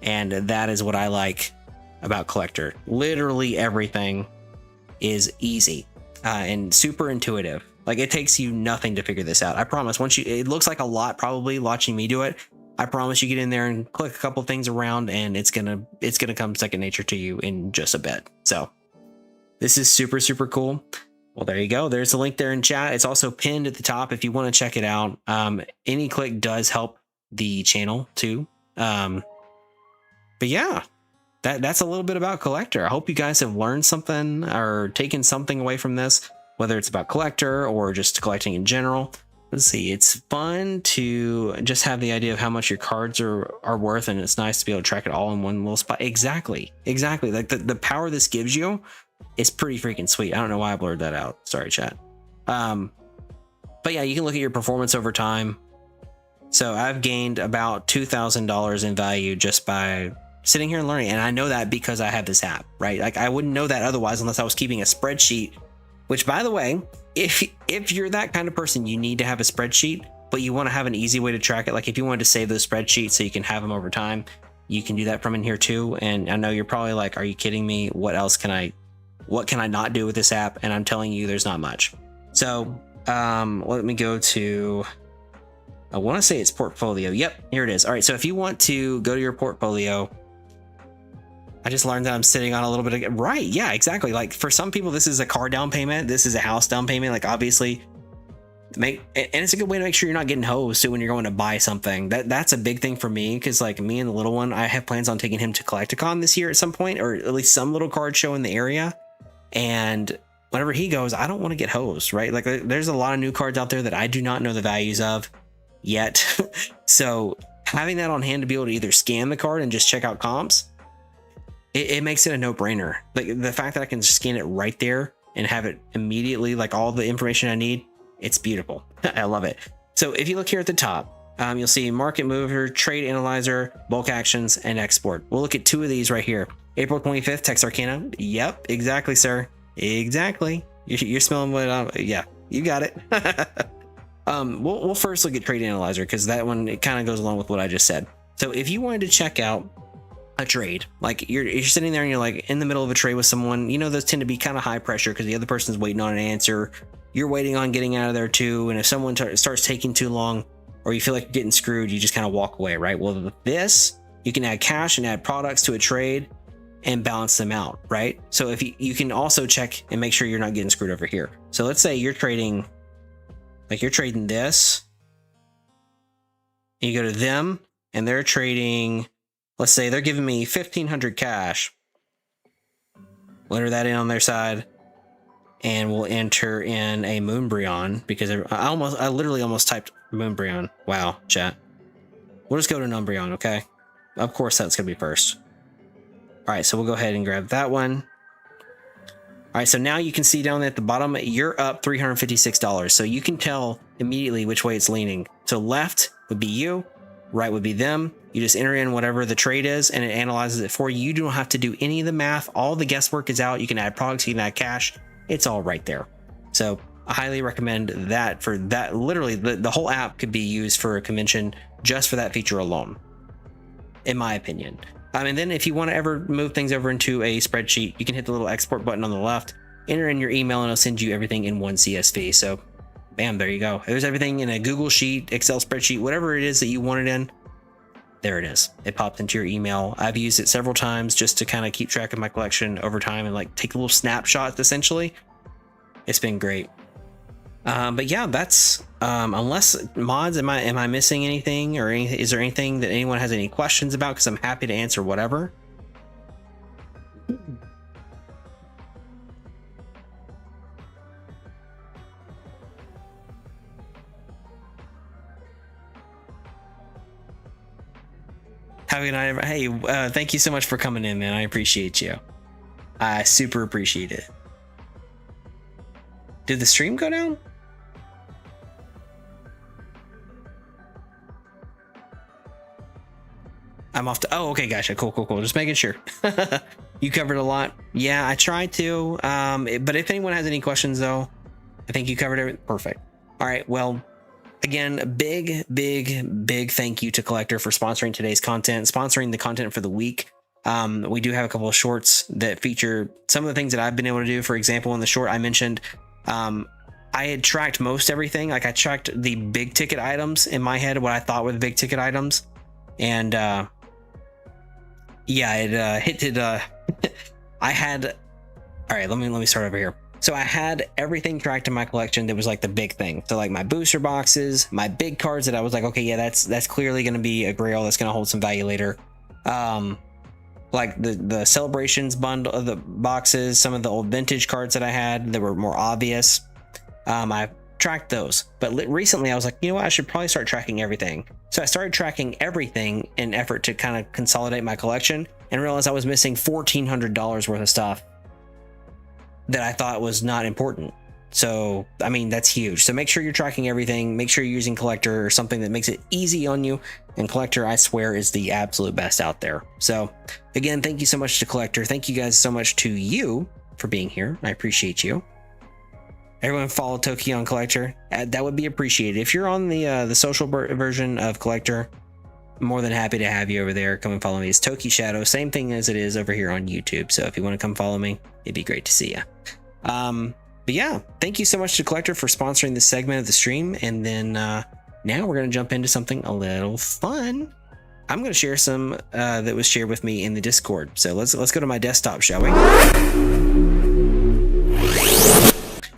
And that is what I like about Collectr. Literally everything is easy and super intuitive. Like, it takes you nothing to figure this out. I promise. It looks like a lot probably watching me do it. I promise you get in there and click a couple things around, and it's gonna come second nature to you in just a bit. So this is super, super cool. Well, there you go. There's a link there in chat. It's also pinned at the top if you want to check it out. Any click does help the channel too. But yeah, that's a little bit about Collectr. I hope you guys have learned something or taken something away from this, whether it's about Collectr or just collecting in general. Let's see. It's fun to just have the idea of how much your cards are worth, and it's nice to be able to track it all in one little spot. Exactly. Like the power this gives you is pretty freaking sweet. I don't know why I blurred that out. Sorry, chat. But yeah, you can look at your performance over time. So I've gained about $2,000 in value just by sitting here and learning. And I know that because I have this app, right? Like, I wouldn't know that otherwise unless I was keeping a spreadsheet, which, by the way, if you're that kind of person, you need to have a spreadsheet, but you want to have an easy way to track it. Like, if you wanted to save those spreadsheets so you can have them over time, you can do that from in here too. And I know you're probably like, are you kidding me? What can I not do with this app? And I'm telling you, there's not much. So let me go to, I want to say it's portfolio. Yep, here it is. All right. So if you want to go to your portfolio, I just learned that I'm sitting on a little bit of, right. Yeah, exactly. Like, for some people, this is a car down payment. This is a house down payment. Like, obviously and it's a good way to make sure you're not getting hosed when you're going to buy something. That's a big thing for me. Cause like me and the little one, I have plans on taking him to Collecticon this year at some point, or at least some little card show in the area. And whenever he goes, I don't want to get hosed, right? Like, there's a lot of new cards out there that I do not know the values of yet. So having that on hand to be able to either scan the card and just check out comps, it makes it a no-brainer. Like, the fact that I can scan it right there and have it immediately, like all the information I need, it's beautiful. I love it. So if you look here at the top, you'll see market mover, trade analyzer, bulk actions, and export. We'll look at two of these right here. April 25th, Text Arcana. Yep, exactly, sir. Exactly. You're smelling what? Yeah, you got it. We'll first look at trade analyzer, because that one, it kind of goes along with what I just said. So if you wanted to check out a trade, like you're sitting there and you're like in the middle of a trade with someone, you know, those tend to be kind of high pressure because the other person's waiting on an answer. You're waiting on getting out of there too. And if someone starts taking too long, or you feel like you're getting screwed, you just kind of walk away, right? Well, with this, you can add cash and add products to a trade and balance them out, right? So if you can also check and make sure you're not getting screwed over here. So let's say you're trading, like you're trading this, and you go to them and they're trading, let's say they're giving me 1,500 cash. We'll enter that in on their side, and we'll enter in a Moonbryon, because I literally almost typed Moonbryon. Wow, chat. We'll just go to an Umbreon, okay? Of course, that's gonna be first. All right, so we'll go ahead and grab that one. All right, so now you can see down at the bottom, you're up $356. So you can tell immediately which way it's leaning. So left would be you, right would be them. You just enter in whatever the trade is, and it analyzes it for you. You don't have to do any of the math. All the guesswork is out. You can add products, you can add cash. It's all right there. So I highly recommend that. For that, literally the whole app could be used for a convention just for that feature alone, in my opinion. And then if you want to ever move things over into a spreadsheet, you can hit the little export button on the left, enter in your email, and it'll send you everything in one CSV. So bam, there you go. There's everything in a Google Sheet, Excel spreadsheet, whatever it is that you want it in. There it is. It popped into your email. I've used it several times just to kind of keep track of my collection over time and like take little snapshots essentially. It's been great. But yeah, that's unless mods, am I missing anything, or is there anything that anyone has any questions about? Because I'm happy to answer whatever. Have a good night. Hey, thank you so much for coming in, man. I appreciate you. I super appreciate it. Did the stream go down? I'm off to, oh, okay, gotcha. Cool. Just making sure. You covered a lot. Yeah, I tried to. But if anyone has any questions though, I think you covered it. Perfect. All right. Well, again, big thank you to Collectr for sponsoring today's content, sponsoring the content for the week. We do have a couple of shorts that feature some of the things that I've been able to do. For example, in the short I mentioned, I had tracked most everything. Like I tracked the big ticket items in my head, what I thought were the big ticket items. And yeah, it I had, all right, let me start over here. So I had everything tracked in my collection that was like the big thing. So like my booster boxes, my big cards that I was like, okay, yeah, that's clearly going to be a grail that's going to hold some value later. Like the celebrations bundle of the boxes, some of the old vintage cards that I had that were more obvious. I tracked those, but recently I was like, you know what, I should probably start tracking everything. So I started tracking everything in effort to kind of consolidate my collection, and realized I was missing $1,400 worth of stuff that I thought was not important. So, I mean, that's huge. So make sure you're tracking everything. Make sure you're using Collectr or something that makes it easy on you. And Collectr, I swear, is the absolute best out there. So again, thank you so much to Collectr. Thank you guys so much to you for being here. I appreciate you. Everyone follow Toki on Collectr. That would be appreciated. If you're on the social version of Collectr, I'm more than happy to have you over there. Come and follow me. It's Toki Shadow. Same thing as it is over here on YouTube. So if you want to come follow me, it'd be great to see you. But yeah, thank you so much to Collectr for sponsoring this segment of the stream. And then now we're going to jump into something a little fun. I'm going to share some that was shared with me in the Discord. So let's go to my desktop, shall we?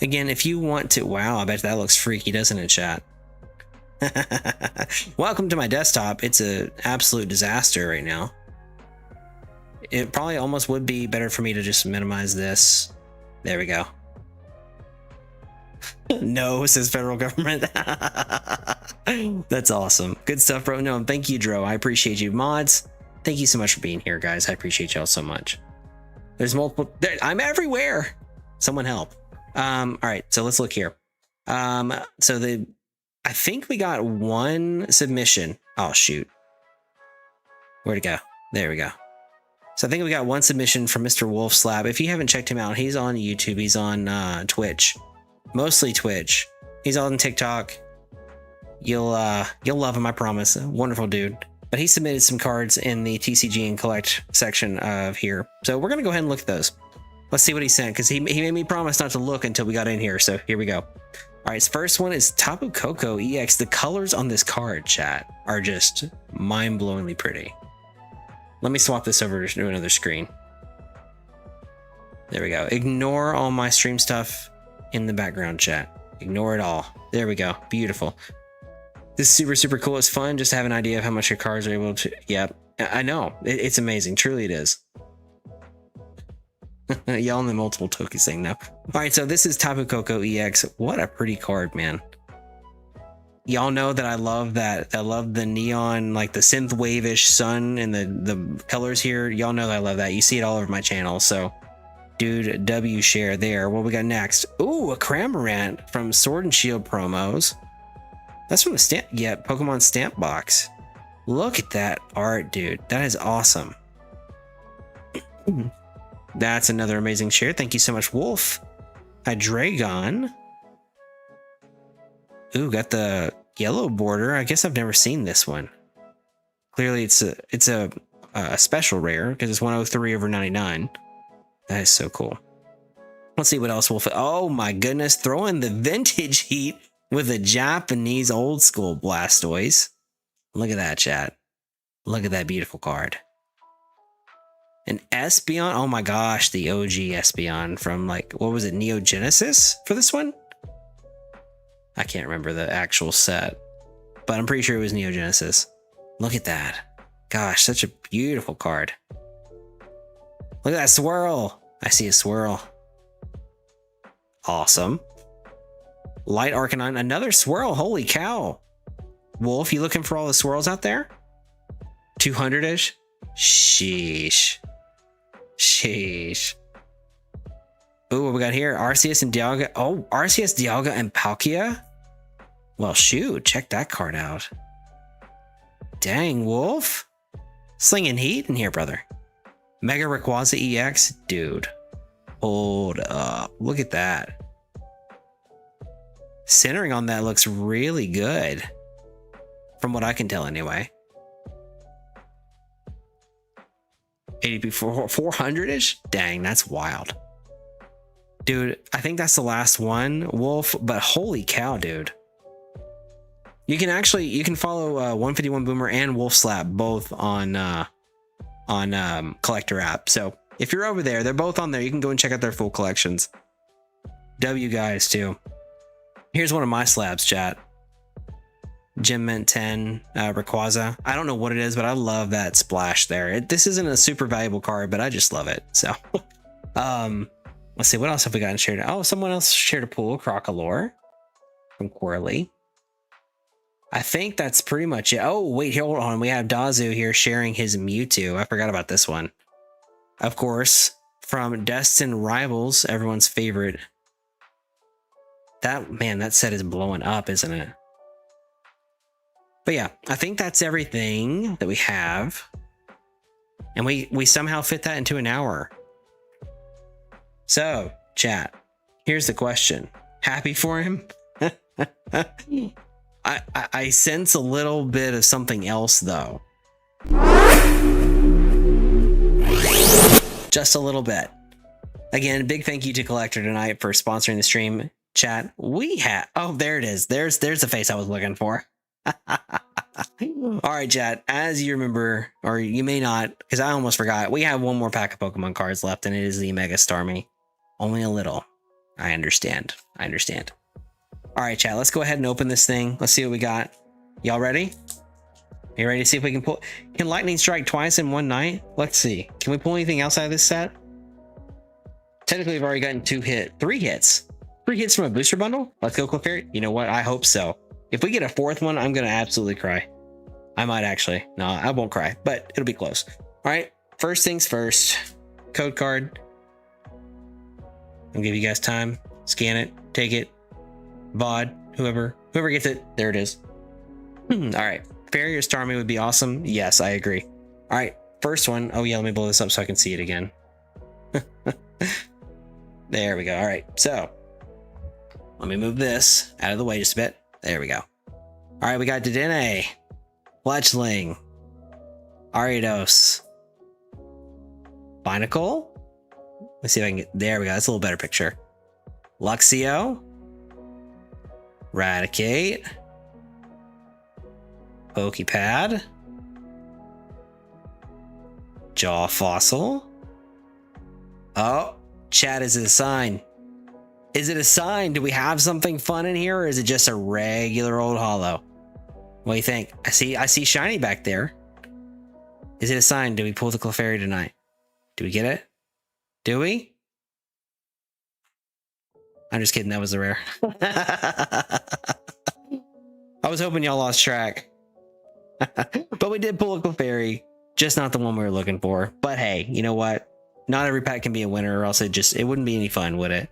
Again, if you want to, wow, I bet that looks freaky, doesn't it, chat? Welcome to my desktop. It's an absolute disaster right now. It probably almost would be better for me to just minimize this. There we go. No, says federal government. That's awesome. Good stuff, bro. No, thank you, Dro. I appreciate you. Mods, thank you so much for being here, guys. I appreciate y'all so much. There's multiple. I'm everywhere. Someone help. All right, so let's look here. So I think we got one submission. Oh, shoot. Where'd it go? There we go. So I think we got one submission from Mr. Wolf Slab. If you haven't checked him out, he's on YouTube. He's on Twitch. Mostly Twitch. He's on TikTok. You'll love him, I promise. Wonderful dude. But he submitted some cards in the TCG and Collect section of here. So we're gonna go ahead and look at those. Let's see what he sent, because he made me promise not to look until we got in here. So here we go. All right, so first one is Tapu Koko EX. The colors on this card, chat, are just mind-blowingly pretty. Let me swap this over to another screen. There we go. Ignore all my stream stuff in the background, chat. Ignore it all. There we go. Beautiful. This is super cool. It's fun just to have an idea of how much your cards are able to. Yep, I know. It's amazing. Truly, it is. Y'all in the multiple Tokis thing now. All right, so this is Tapu Koko EX. What a pretty card, man. Y'all know that I love that. I love the neon, like the synth wave-ish sun and the colors here. Y'all know that I love that. You see it all over my channel. So, dude, W share there. What we got next? Ooh, a Cramorant from Sword and Shield promos. That's from the stamp. Yeah, Pokemon stamp box. Look at that art, dude. That is awesome. That's another amazing share. Thank you so much, Wolf. A Dragon. Ooh, got the yellow border. I guess I've never seen this one. Clearly it's a special rare because it's 103/99. That is so cool. Let's see what else we'll fit. Oh my goodness, throwing the vintage heat with a Japanese old school Blastoise. Look at that, chat. Look at that beautiful card. An Espeon. Oh my gosh, the OG Espeon from, like, what was it, Neo Genesis for this one? I can't remember the actual set, but I'm pretty sure it was Neo Genesis. Look at that. Gosh, such a beautiful card. Look at that swirl. I see a swirl. Awesome. Light Arcanine, another swirl. Holy cow. Wolf, you looking for all the swirls out there? 200-ish? Sheesh. Sheesh. Ooh, what we got here? Arceus and Dialga. Oh, Arceus, Dialga, and Palkia? Well, shoot. Check that card out. Dang, Wolf. Slinging heat in here, brother. Mega Rayquaza EX? Dude. Hold up. Look at that. Centering on that looks really good. From what I can tell, anyway. 80 400-ish? Dang, that's wild. Dude, I think that's the last one, Wolf, but holy cow, dude. You can follow 151 Boomer and Wolf Slap both on Collectr app. So if you're over there, they're both on there. You can go and check out their full collections. W guys too. Here's one of my slabs, chat. Gem Mint 10 Rayquaza. I don't know what it is, but I love that splash there. This isn't a super valuable card, but I just love it. So let's see, what else have we gotten shared? Oh, someone else shared a pool, Crocolore from Quirly. I think that's pretty much it. Oh, wait, hold on. We have Dazu here sharing his Mewtwo. I forgot about this one. Of course, from Destin Rivals, everyone's favorite. That set is blowing up, isn't it? But yeah, I think that's everything that we have. And we somehow fit that into an hour. So, chat, here's the question. Happy for him? I sense a little bit of something else, though. Just a little bit. Again, big thank you to Collectr tonight for sponsoring the stream. Chat, we have... Oh, there it is. There's the face I was looking for. All right, chat. As you remember, or you may not, because I almost forgot, we have one more pack of Pokemon cards left, and it is the Mega Starmie. Only a little. I understand. I understand. All right, chat. Let's go ahead and open this thing. Let's see what we got. Y'all ready? You ready to see if we can pull? Can lightning strike twice in one night? Let's see. Can we pull anything else out of this set? Technically, we've already gotten 3 hits. 3 hits from a booster bundle? Let's go, Clefairy. You know what? I hope so. If we get a 4th one, I'm going to absolutely cry. I might actually. No, I won't cry, but it'll be close. All right. First things first. Code card. I'll give you guys time. Scan it. Take it. VOD. Whoever gets it. There it is. All right. Fairy or Starmie would be awesome. Yes, I agree. All right. First one. Oh, yeah. Let me blow this up so I can see it again. There we go. All right. So let me move this out of the way just a bit. There we go. All right, we got Dedenne, Fletchling, Ariados, Binacle. Let's see if I can get... There we go. That's a little better picture. Luxio, Raticate, Pokepad, Jaw Fossil. Oh, chat, is it a sign? Is it a sign? Do we have something fun in here, or is it just a regular old holo? What do you think? I see shiny back there. Is it a sign? Do we pull the Clefairy tonight? Do we get it? Do we? I'm just kidding. That was the rare. I was hoping y'all lost track. But we did pull a Clefairy. Just not the one we were looking for. But hey, you know what? Not every pack can be a winner, or else it wouldn't be any fun, would it?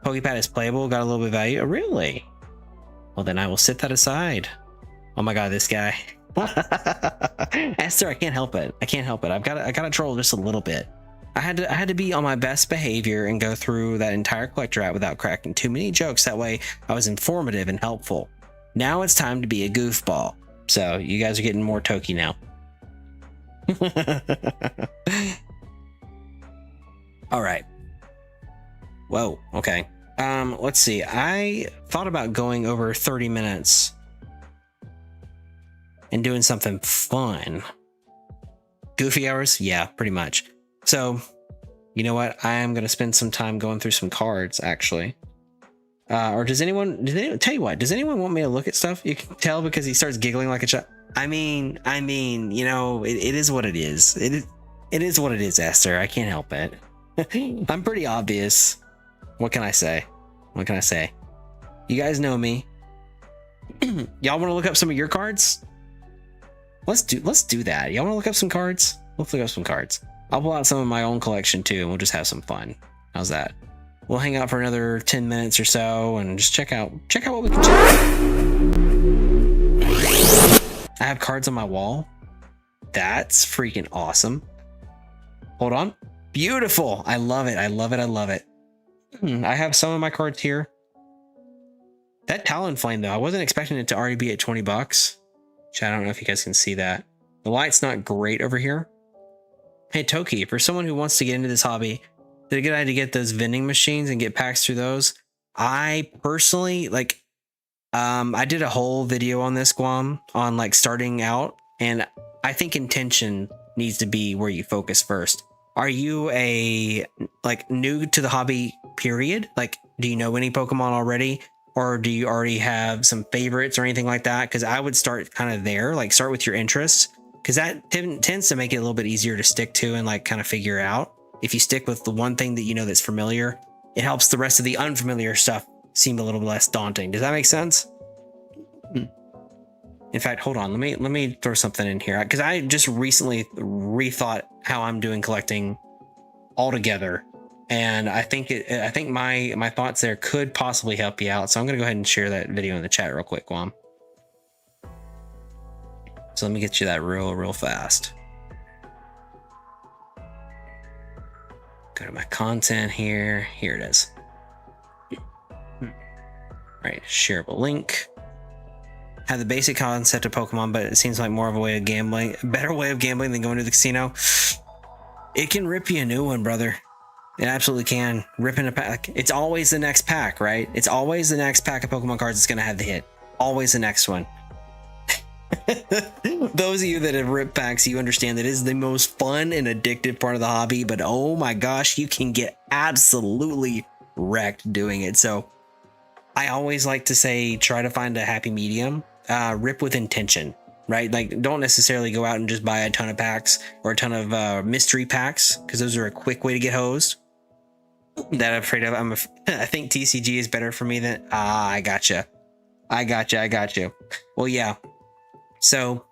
Pokepad is playable, got a little bit of value. Oh, really? Well, then I will set that aside. Oh my god, this guy. Esther, I can't help it. I can't help it. I gotta troll just a little bit. I had to be on my best behavior and go through that entire Collectr app without cracking too many jokes. That way I was informative and helpful. Now it's time to be a goofball. So you guys are getting more Toki now. All right. Whoa. Okay. Let's see. I thought about going over 30 minutes and doing something fun. Goofy hours? Yeah, pretty much. So, you know what? I am going to spend some time going through some cards, actually. Or does anyone tell you what? Does anyone want me to look at stuff? You can tell because he starts giggling like a child. I mean, you know, it is what it is. It is what it is, Esther. I can't help it. I'm pretty obvious. What can I say? What can I say? You guys know me. Y'all want to look up some of your cards? Let's do that. Y'all want to look up some cards? Let's look up some cards. I'll pull out some of my own collection too, and we'll just have some fun. How's that? We'll hang out for another 10 minutes or so and just check out what we can check. I have cards on my wall. That's freaking awesome. Hold on. Beautiful. I love it. I love it. I love it. I have some of my cards here. That Talonflame though, I wasn't expecting it to already be at 20 bucks. I don't know if you guys can see that. The light's not great over here. Hey Toki, for someone who wants to get into this hobby, is it a good idea to get those vending machines and get packs through those? I personally like, I did a whole video on this, Guam, on like starting out, and I think intention needs to be where you focus first. Are you like new to the hobby period? Like, do you know any Pokemon already? Or do you already have some favorites or anything like that? Because I would start kind of there, like start with your interests, because that tends to make it a little bit easier to stick to and like kind of figure out. If you stick with the one thing that you know that's familiar, it helps the rest of the unfamiliar stuff seem a little less daunting. Does that make sense? In fact, hold on, let me throw something in here, because I just recently rethought how I'm doing collecting altogether. And I think my thoughts there could possibly help you out. So I'm gonna go ahead and share that video in the chat real quick, Guam. So let me get you that real fast. Go to my content here. Here it is. Right, shareable link. Have the basic concept of Pokemon, but it seems like more of a way of gambling, a better way of gambling than going to the casino. It can rip you a new one, brother. It absolutely can. Ripping a pack. It's always the next pack, right? It's always the next pack of Pokemon cards that's going to have the hit. Always the next one. Those of you that have ripped packs, you understand that it is the most fun and addictive part of the hobby, but oh my gosh, you can get absolutely wrecked doing it. So I always like to say, try to find a happy medium. Rip with intention, right? Like, don't necessarily go out and just buy a ton of packs or a ton of mystery packs, because those are a quick way to get hosed. That I'm afraid of. I think TCG is better for me than. I gotcha. Well, yeah. So,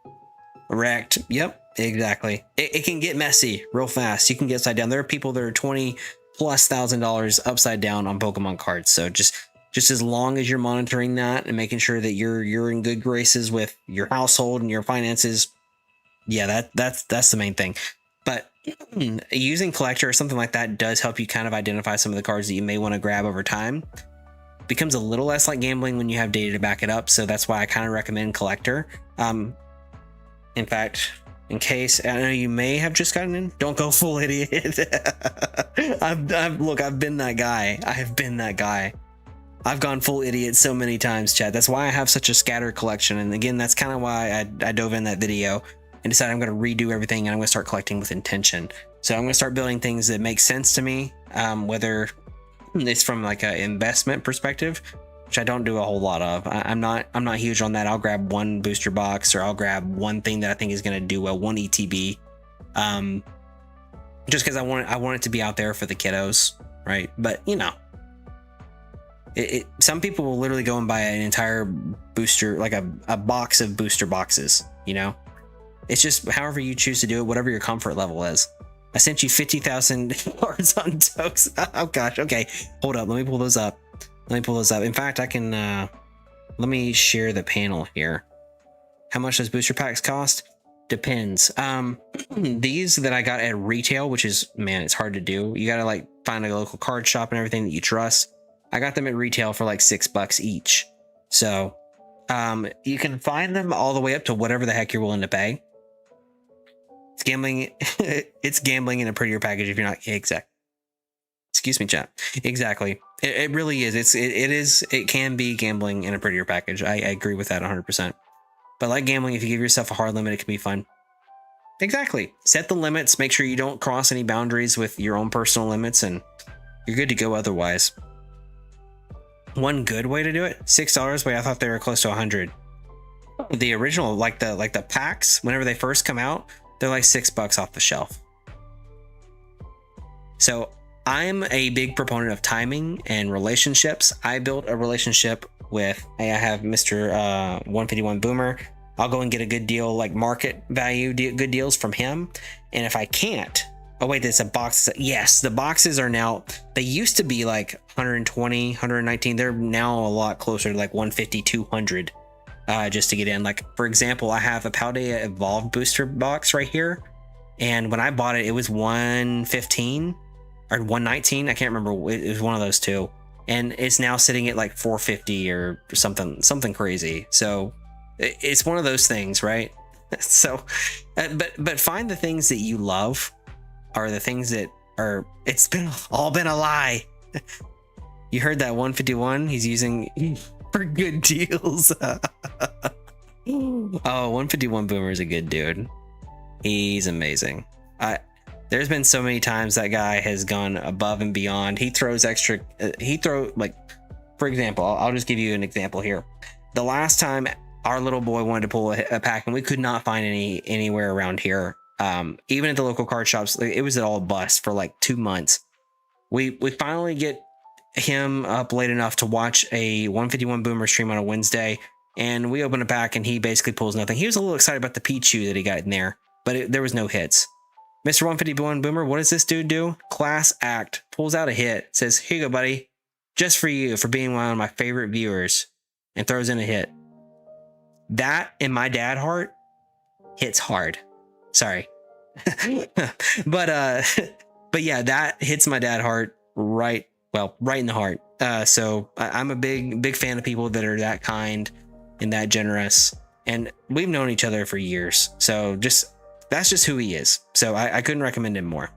wrecked. Yep, exactly. It can get messy real fast. You can get upside down. There are people that are $20,000+ upside down on Pokemon cards. So just as long as you're monitoring that and making sure that you're in good graces with your household and your finances, yeah, that's the main thing. But using Collectr or something like that does help you kind of identify some of the cards that you may want to grab over time. Becomes a little less like gambling when you have data to back it up. So that's why I kind of recommend Collectr. In fact, in case I know you may have just gotten in, don't go full idiot. Look, I've been that guy. I've gone full idiot so many times, Chad. That's why I have such a scattered collection. And again, that's kind of why I dove in that video and decided I'm going to redo everything, and I'm going to start collecting with intention. So I'm going to start building things that make sense to me, whether it's from like an investment perspective, which I don't do a whole lot of. I'm not huge on that. I'll grab one booster box, or I'll grab one thing that I think is going to do well, one ETB, just because I want it to be out there for the kiddos, right? But you know, some people will literally go and buy an entire booster, like a box of booster boxes, you know. It's just however you choose to do it, whatever your comfort level is. I sent you 50,000 cards on Tokes. Oh gosh. Okay. Hold up. Let me pull those up. In fact, I can, let me share the panel here. How much does booster packs cost? Depends. These that I got at retail, which is, man, it's hard to do. You got to like find a local card shop and everything that you trust. I got them at retail for like $6 each. So You can find them all the way up to whatever the heck you're willing to pay. It's gambling. It's gambling in a prettier package if you're not exact. Excuse me, chat. Exactly. It really is. It can be gambling in a prettier package. I agree with that 100%. But like gambling, if you give yourself a hard limit, it can be fun. Exactly. Set the limits. Make sure you don't cross any boundaries with your own personal limits, and you're good to go otherwise. One good way to do it, $6, but I thought they were close to 100. The original, like the packs, whenever they first come out, they're like $6 off the shelf. So I'm a big proponent of timing and relationships. I built a relationship with, I have Mr. 151 Boomer. I'll go and get a good deal, like market value, good deals from him. And if I can't, oh wait, there's a box. Yes, the boxes are now, they used to be like 120, 119. They're now a lot closer to like 150, 200 just to get in. Like, for example, I have a Paldea Evolved booster box right here. And when I bought it, it was 115 or 119. I can't remember. It was one of those two. And it's now sitting at like 450 or something crazy. So it's one of those things, right? So, but find the things that you love, are the things that are, it's all been a lie. You heard that 151 he's using for good deals. Oh, 151 Boomer is a good dude. He's amazing. There's been so many times that guy has gone above and beyond. He throws extra, like, for example, I'll just give you an example here. The last time our little boy wanted to pull a pack and we could not find anywhere around here. Even at the local card shops, it was all bust for like 2 months. We finally get him up late enough to watch a 151 Boomer stream on a Wednesday, and we open a pack and he basically pulls nothing. He was a little excited about the Pichu that he got in there, but there was no hits. Mr. 151 Boomer, what does this dude do? Class act, pulls out a hit, says, "Here you go, buddy, just for you, for being one of my favorite viewers," and throws in a hit. That, in my dad heart, hits hard. Sorry. but yeah, that hits my dad heart right in the heart. So I'm a big fan of people that are that kind and that generous, and we've known each other for years. So that's just who he is. So I couldn't recommend him more.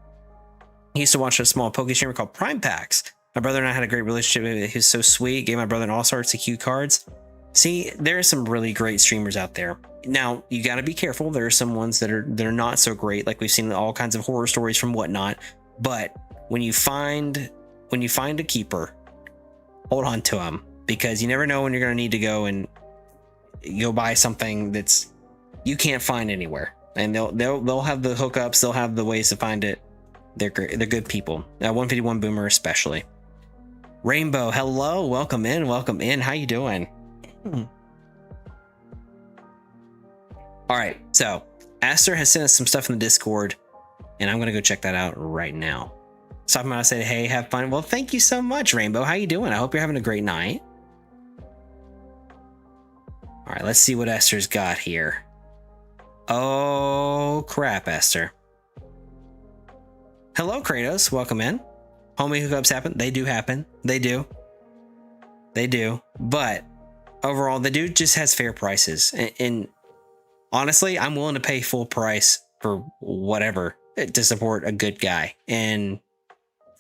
He used to watch a small Poke streamer called Prime Packs. My brother and I had a great relationship. He was so sweet. Gave my brother an all sorts of cute cards. See, there are some really great streamers out there. Now, you got to be careful. There are some ones that are not so great. Like, we've seen all kinds of horror stories from whatnot. But when you find a keeper, hold on to them, because you never know when you're going to need to go and go buy something that's you can't find anywhere. And they'll have the hookups. They'll have the ways to find it. They're great. They're good people. 151 Boomer especially. Rainbow, hello, welcome in. How you doing? All right, so Aster has sent us some stuff in the Discord, and I'm gonna go check that out right now. So I'm gonna say, hey, have fun. Well, thank you so much, Rainbow. How you doing? I hope you're having a great night. All right, let's see what Aster's got here. Oh crap, Aster. Hello, Kratos. Welcome in. Homie hookups happen. They do happen. They do. But overall, the dude just has fair prices, and honestly, I'm willing to pay full price for whatever to support a good guy. And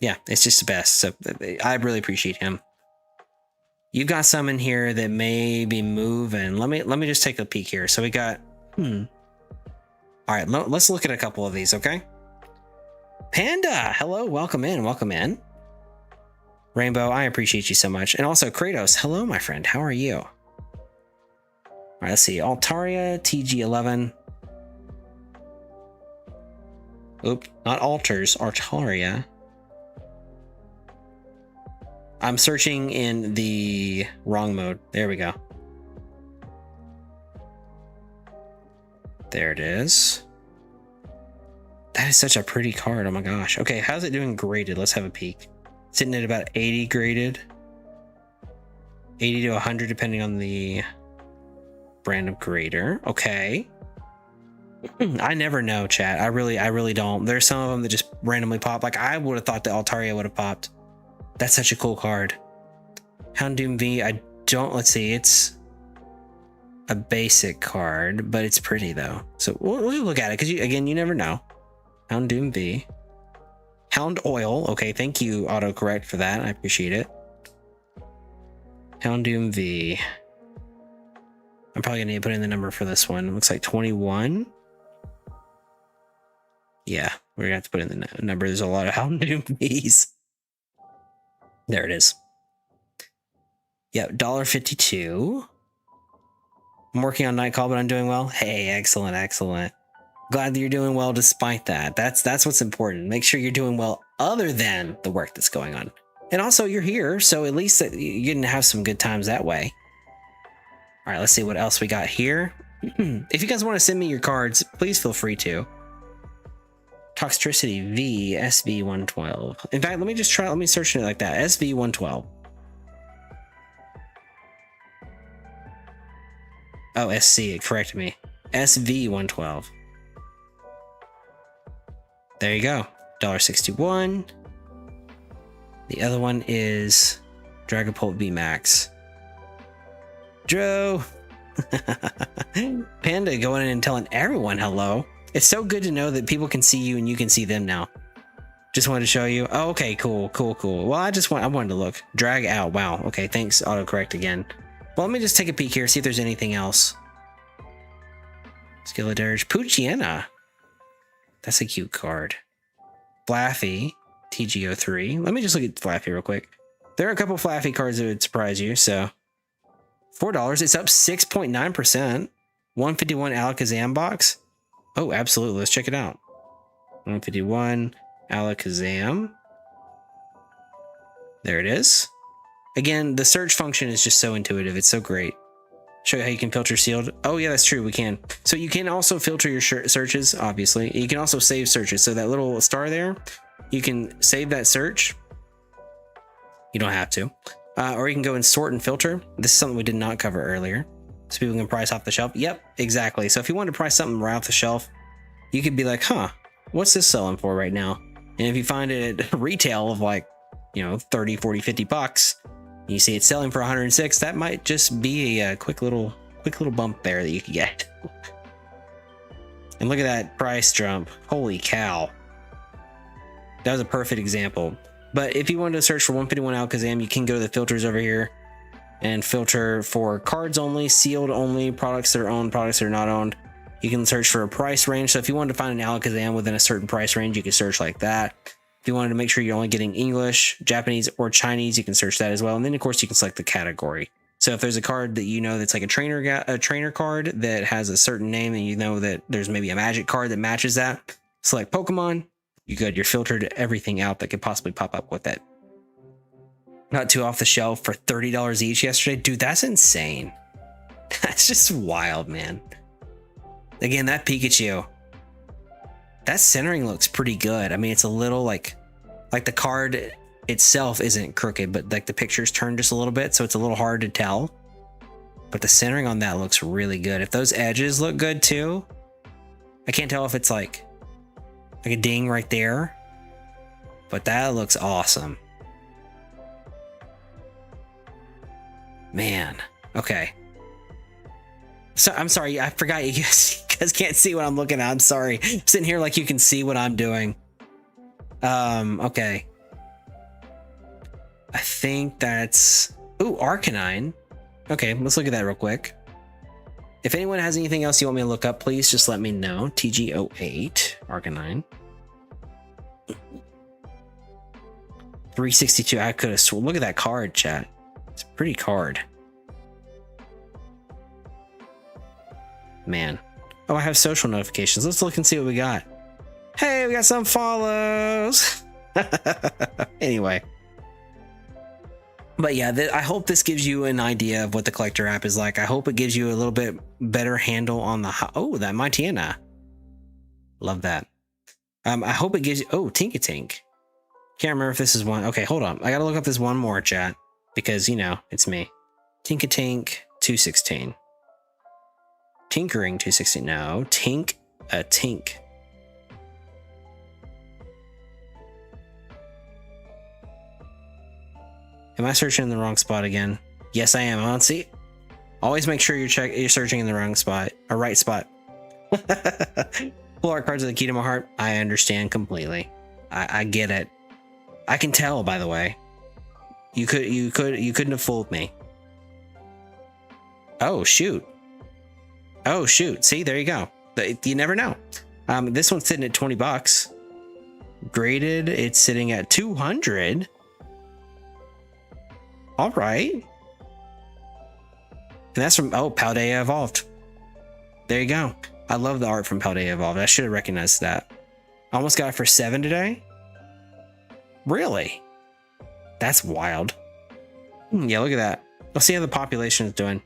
yeah, it's just the best. So I really appreciate him. You've got some in here that may be moving. Let me just take a peek here. So we got all right, let's look at a couple of these, okay? Panda, hello, welcome in. Rainbow, I appreciate you so much. And also Kratos, hello, my friend. How are you? All right, let's see. Altaria, TG11. Oop, not Altars, Altaria. I'm searching in the wrong mode. There we go. There it is. That is such a pretty card. Oh my gosh. Okay, how's it doing graded? Let's have a peek. Sitting at about 80 graded. 80 to 100 depending on the brand of grader. Okay. I never know, chat. I really don't. There's some of them that just randomly pop. Like, I would have thought the Altaria would have popped. That's such a cool card. Houndoom V, I don't, let's see, it's a basic card, but it's pretty though. So we'll look at it because again, you never know. Houndoom V. Hound Oil. Okay, thank you, autocorrect, for that. I appreciate it. Houndoom V. I'm probably gonna need to put in the number for this one. It looks like 21. Yeah, we're gonna have to put in the number. There's a lot of Houndoom V's. There it is. Yep, $1.52. I'm working on night call, but I'm doing well. Hey, excellent, excellent. Glad that you're doing well despite that. That's what's important. Make sure you're doing well other than the work that's going on. And also you're here, so at least that you're gonna have some good times that way. All right, let's see what else we got here. If you guys want to send me your cards, please feel free to. Toxtricity V, SV112. In fact, let me search it like that. SV112. Oh, SC, it corrected me. SV112. There you go. $1.61. The other one is Dragapult V Max. Dro. Panda going in and telling everyone hello. It's so good to know that people can see you and you can see them now. Just wanted to show you. Oh, okay, cool. Well, I wanted to look. Drag out. Wow. Okay, thanks, autocorrect again. Well, let me just take a peek here, see if there's anything else. Skilledirge. Poochyena. That's a cute card. Flaffy. TGO3. Let me just look at Flaffy real quick. There are a couple Flaffy cards that would surprise you, so. $4. It's up 6.9%. 151 Alakazam box. Oh, absolutely. Let's check it out. 151 Alakazam. There it is. Again, the search function is just so intuitive. It's so great. Show you how you can filter sealed. Oh yeah, that's true. We can. So you can also filter your searches, obviously. You can also save searches. So that little star there, you can save that search. You don't have to. Or you can go and sort and filter. This is something we did not cover earlier. So people can price off the shelf. Yep, exactly. So if you want to price something right off the shelf, you could be like, huh, what's this selling for right now? And if you find it at retail of like, 30, 40, 50 bucks, you see it's selling for 106, that might just be a quick little bump there that you could get. And look at that price jump. Holy cow. That was a perfect example. But if you wanted to search for 151 Alakazam, you can go to the filters over here and filter for cards only, sealed only, products that are owned, products that are not owned. You can search for a price range. So if you wanted to find an Alakazam within a certain price range, you can search like that. If you wanted to make sure you're only getting English, Japanese, or Chinese, you can search that as well. And then of course you can select the category. So if there's a card that that's like a trainer card that has a certain name, and that there's maybe a magic card that matches that, select Pokemon. You're filtered everything out that could possibly pop up with it. Not too off the shelf for $30 each yesterday. Dude, that's insane. That's just wild, man. Again, that Pikachu. That centering looks pretty good. I mean, it's a little like the card itself isn't crooked, but like the picture's turned just a little bit, so it's a little hard to tell. But the centering on that looks really good. If those edges look good too, I can't tell if it's like a ding right there, but that looks awesome. Man, okay. So I'm sorry, I forgot you guys can't see what I'm looking at. I'm sorry. I'm sitting here like you can see what I'm doing. Okay. I think that's... Ooh, Arcanine. Okay, let's look at that real quick. If anyone has anything else you want me to look up, please just let me know. TG08, Arcanine. 362, I could have sworn. Look at that card, chat. It's a pretty card. Man. Oh, I have social notifications. Let's look and see what we got. Hey, we got some follows. Anyway. But yeah, I hope this gives you an idea of what the Collectr app is like. I hope it gives you a little bit better handle on the... Oh, that Mightyena. Love that. I hope it gives you... Oh, Tinkatink. Can't remember if this is one. Okay, hold on. I gotta look up this one more, chat. Because, it's me. Tinkatink 216. Tinkering 216. No, Tink a Tink. Am I searching in the wrong spot again? Yes, I am. See, Always make sure you're searching in the wrong spot or right spot. Full art cards are the key to my heart. I understand completely. I get it. I can tell, by the way. You couldn't have fooled me. Oh shoot. Oh shoot. See, there you go. You never know. This one's sitting at 20 bucks. Graded, it's sitting at 200. All right. And that's from, oh, Paldea Evolved. There you go. I love the art from Paldea Evolved. I should have recognized that. Almost got it for 7 today. Really? That's wild. Yeah, look at that. Let's see how the population is doing.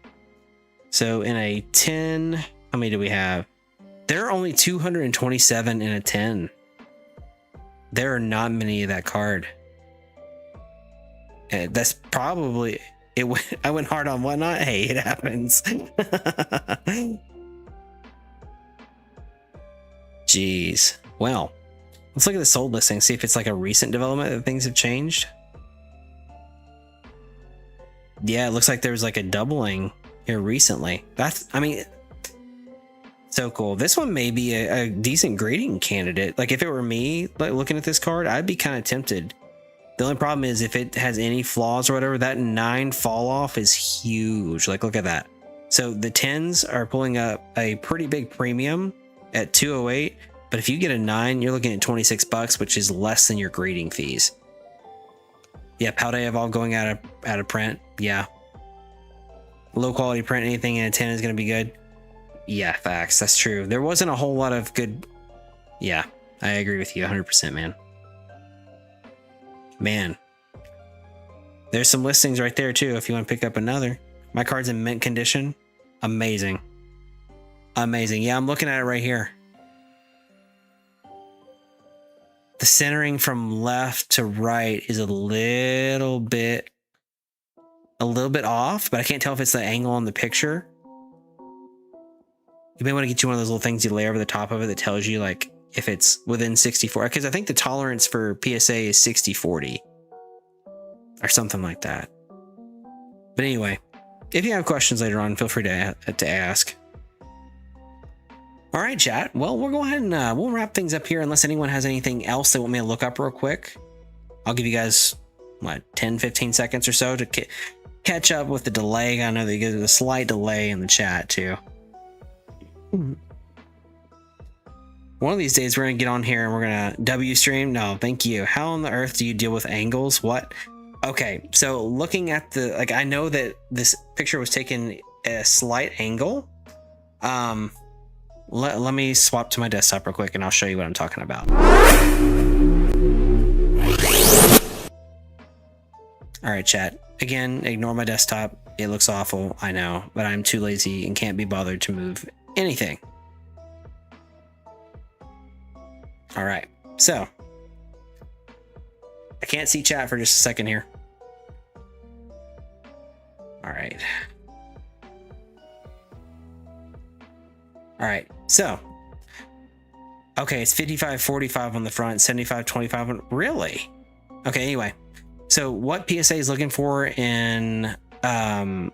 So in a 10, how many do we have? There are only 227 in a 10. There are not many of that card. That's probably it. I went hard on whatnot. Hey, it happens. Jeez. Well, let's look at the sold listing. See if it's like a recent development that things have changed. Yeah, it looks like there was like a doubling here recently. I mean, so cool. This one may be a decent grading candidate. Like if it were me, like looking at this card, I'd be kind of tempted. The only problem is if it has any flaws or whatever, that 9 fall off is huge. Like look at that. So the 10s are pulling up a pretty big premium at 208, but if you get a 9, you're looking at 26 bucks, which is less than your grading fees. Yeah, Paldea Evolved going out of print. Yeah. Low quality print, anything in a 10 is going to be good. Yeah, facts. That's true. There wasn't a whole lot of good. Yeah, I agree with you 100%, man. Man. There's some listings right there too if you want to pick up another. My card's in mint condition. Amazing. Amazing. Yeah, I'm looking at it right here. The centering from left to right is a little bit off, but I can't tell if it's the angle on the picture. You may want to get you one of those little things you lay over the top of it that tells you like if it's within 64, because I think the tolerance for PSA is 60/40 or something like that. But anyway, if you have questions later on, feel free to ask. All right, chat. Well, we'll go ahead and we'll wrap things up here unless anyone has anything else they want me to look up real quick. I'll give you guys, what, 10, 15 seconds or so to catch up with the delay. I know that there's a slight delay in the chat, too. One of these days, we're going to get on here and we're going to W stream. No, thank you. How on the earth do you deal with angles? What? Okay, so looking at the, like, I know that this picture was taken at a slight angle. Let me swap to my desktop real quick and I'll show you what I'm talking about. All right, chat. Again, ignore my desktop. It looks awful, I know, but I'm too lazy and can't be bothered to move anything. All right, so I can't see chat for just a second here. All right. All right, so, okay, it's 55-45 on the front, 75-25 on, really? Okay, anyway, so what PSA is looking for in a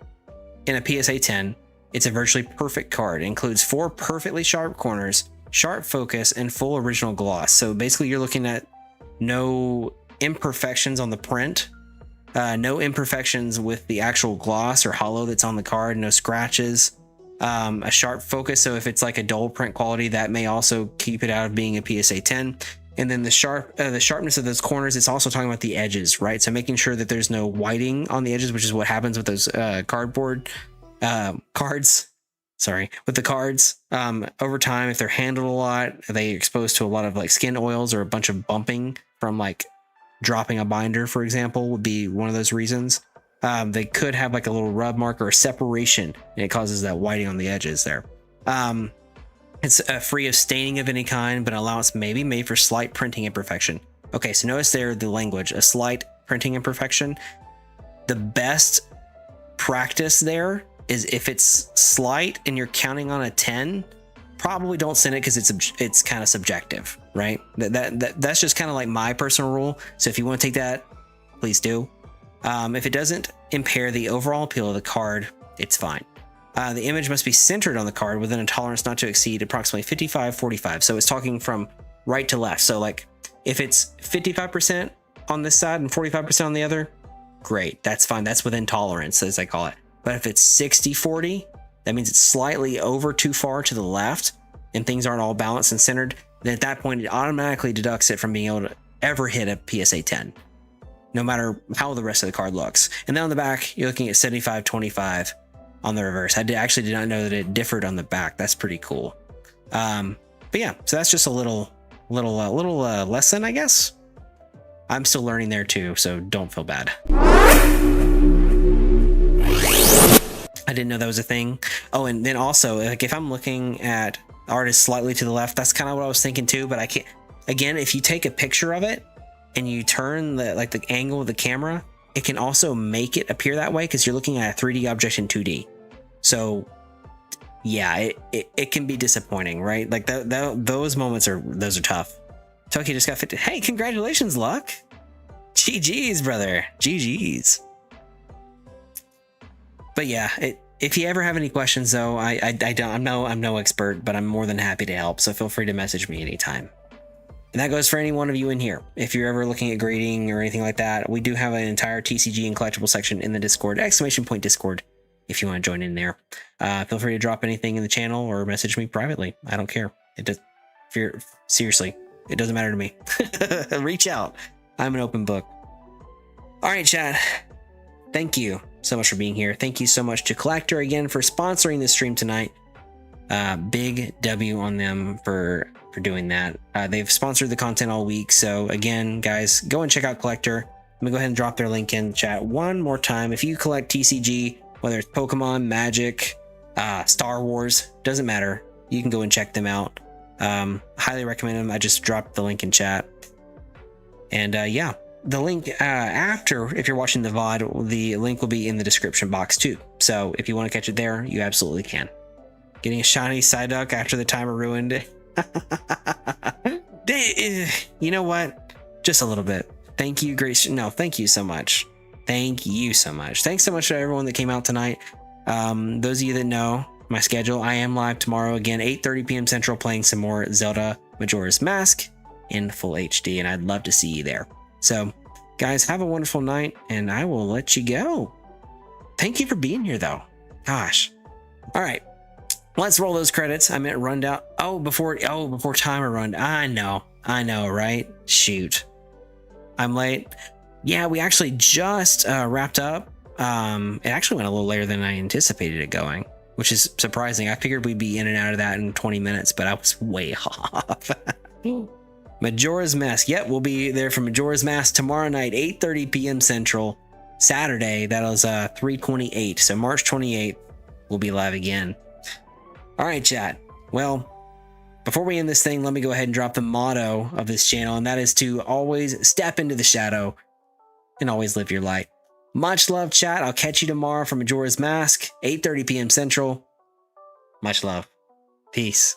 PSA 10, it's a virtually perfect card. It includes 4 perfectly sharp corners, sharp focus, and full original gloss. So basically you're looking at no imperfections on the print, no imperfections with the actual gloss or holo that's on the card, no scratches. A sharp focus, so if it's like a dull print quality, that may also keep it out of being a PSA 10. And then the sharpness of those corners, it's also talking about the edges, right? So making sure that there's no whiting on the edges, which is what happens with those cardboard cards. Sorry, with the cards. Over time, if they're handled a lot, they exposed to a lot of like skin oils or a bunch of bumping from like dropping a binder, for example, would be one of those reasons. They could have like a little rub mark or a separation, and it causes that whiting on the edges there. It's free of staining of any kind, but allowance may be made for slight printing imperfection. Okay, so notice there the language, a slight printing imperfection. The best practice there is if it's slight and you're counting on a 10, probably don't send it because it's kind of subjective, right? That's just kind of like my personal rule. So if you want to take that, please do. If it doesn't impair the overall appeal of the card, it's fine. The image must be centered on the card within a tolerance not to exceed approximately 55-45. So it's talking from right to left. So like if it's 55% on this side and 45% on the other, great, that's fine. That's within tolerance, as I call it. But if it's 60-40, that means it's slightly over too far to the left and things aren't all balanced and centered. Then at that point, it automatically deducts it from being able to ever hit a PSA 10, no matter how the rest of the card looks. And then on the back, you're looking at 75-25 on the reverse. I actually did not know that it differed on the back. That's pretty cool. But yeah, so that's just a little lesson, I guess. I'm still learning there too, so don't feel bad. I didn't know that was a thing. Oh, and then also, like if I'm looking at artists slightly to the left, that's kind of what I was thinking too, but I can't. Again, if you take a picture of it and you turn the angle of the camera, it can also make it appear that way because you're looking at a 3D object in 2D. So yeah, it can be disappointing, right? Like those moments are tough. Toki just got 50. Hey, congratulations, Luck. GG's, brother. GG's. But yeah, if you ever have any questions though, I'm no expert, but I'm more than happy to help. So feel free to message me anytime. And that goes for any one of you in here. If you're ever looking at grading or anything like that, we do have an entire TCG and collectible section in the Discord, !Discord, if you want to join in there. Feel free to drop anything in the channel or message me privately. I don't care. Seriously, it doesn't matter to me. Reach out. I'm an open book. All right, chat. Thank you so much for being here. Thank you so much to Collectr again for sponsoring this stream tonight. Big W on them for doing that. They've sponsored the content all week. So again, guys, go and check out Collectr. Let me go ahead and drop their link in the chat one more time. If you collect TCG, whether it's Pokemon, Magic, Star Wars, doesn't matter. You can go and check them out. Highly recommend them. I just dropped the link in chat. And yeah, the link after, if you're watching the VOD, the link will be in the description box too. So if you want to catch it there, you absolutely can. Getting a shiny Psyduck after the timer ruined it. You know what? Just a little bit. Thank you, Grace. No, thank you so much. Thank you so much. Thanks so much to everyone that came out tonight. Those of you that know my schedule, I am live tomorrow again, 8:30 p.m. Central, playing some more Zelda Majora's Mask in full HD, and I'd love to see you there. So, guys, have a wonderful night, and I will let you go. Thank you for being here, though. Gosh. All right. Let's roll those credits. I meant rundown. Before timer run. I know, right? Shoot. I'm late. Yeah, we actually just wrapped up. It actually went a little later than I anticipated it going, which is surprising. I figured we'd be in and out of that in 20 minutes, but I was way off. Majora's Mask. Yep, we'll be there for Majora's Mask tomorrow night, 8:30 p.m. Central. Saturday, that was 3/28. So March 28th, we'll be live again. All right, chat. Well, before we end this thing, let me go ahead and drop the motto of this channel, and that is to always step into the shadow and always live your light. Much love, chat. I'll catch you tomorrow for Majora's Mask, 8:30 p.m. Central. Much love. Peace.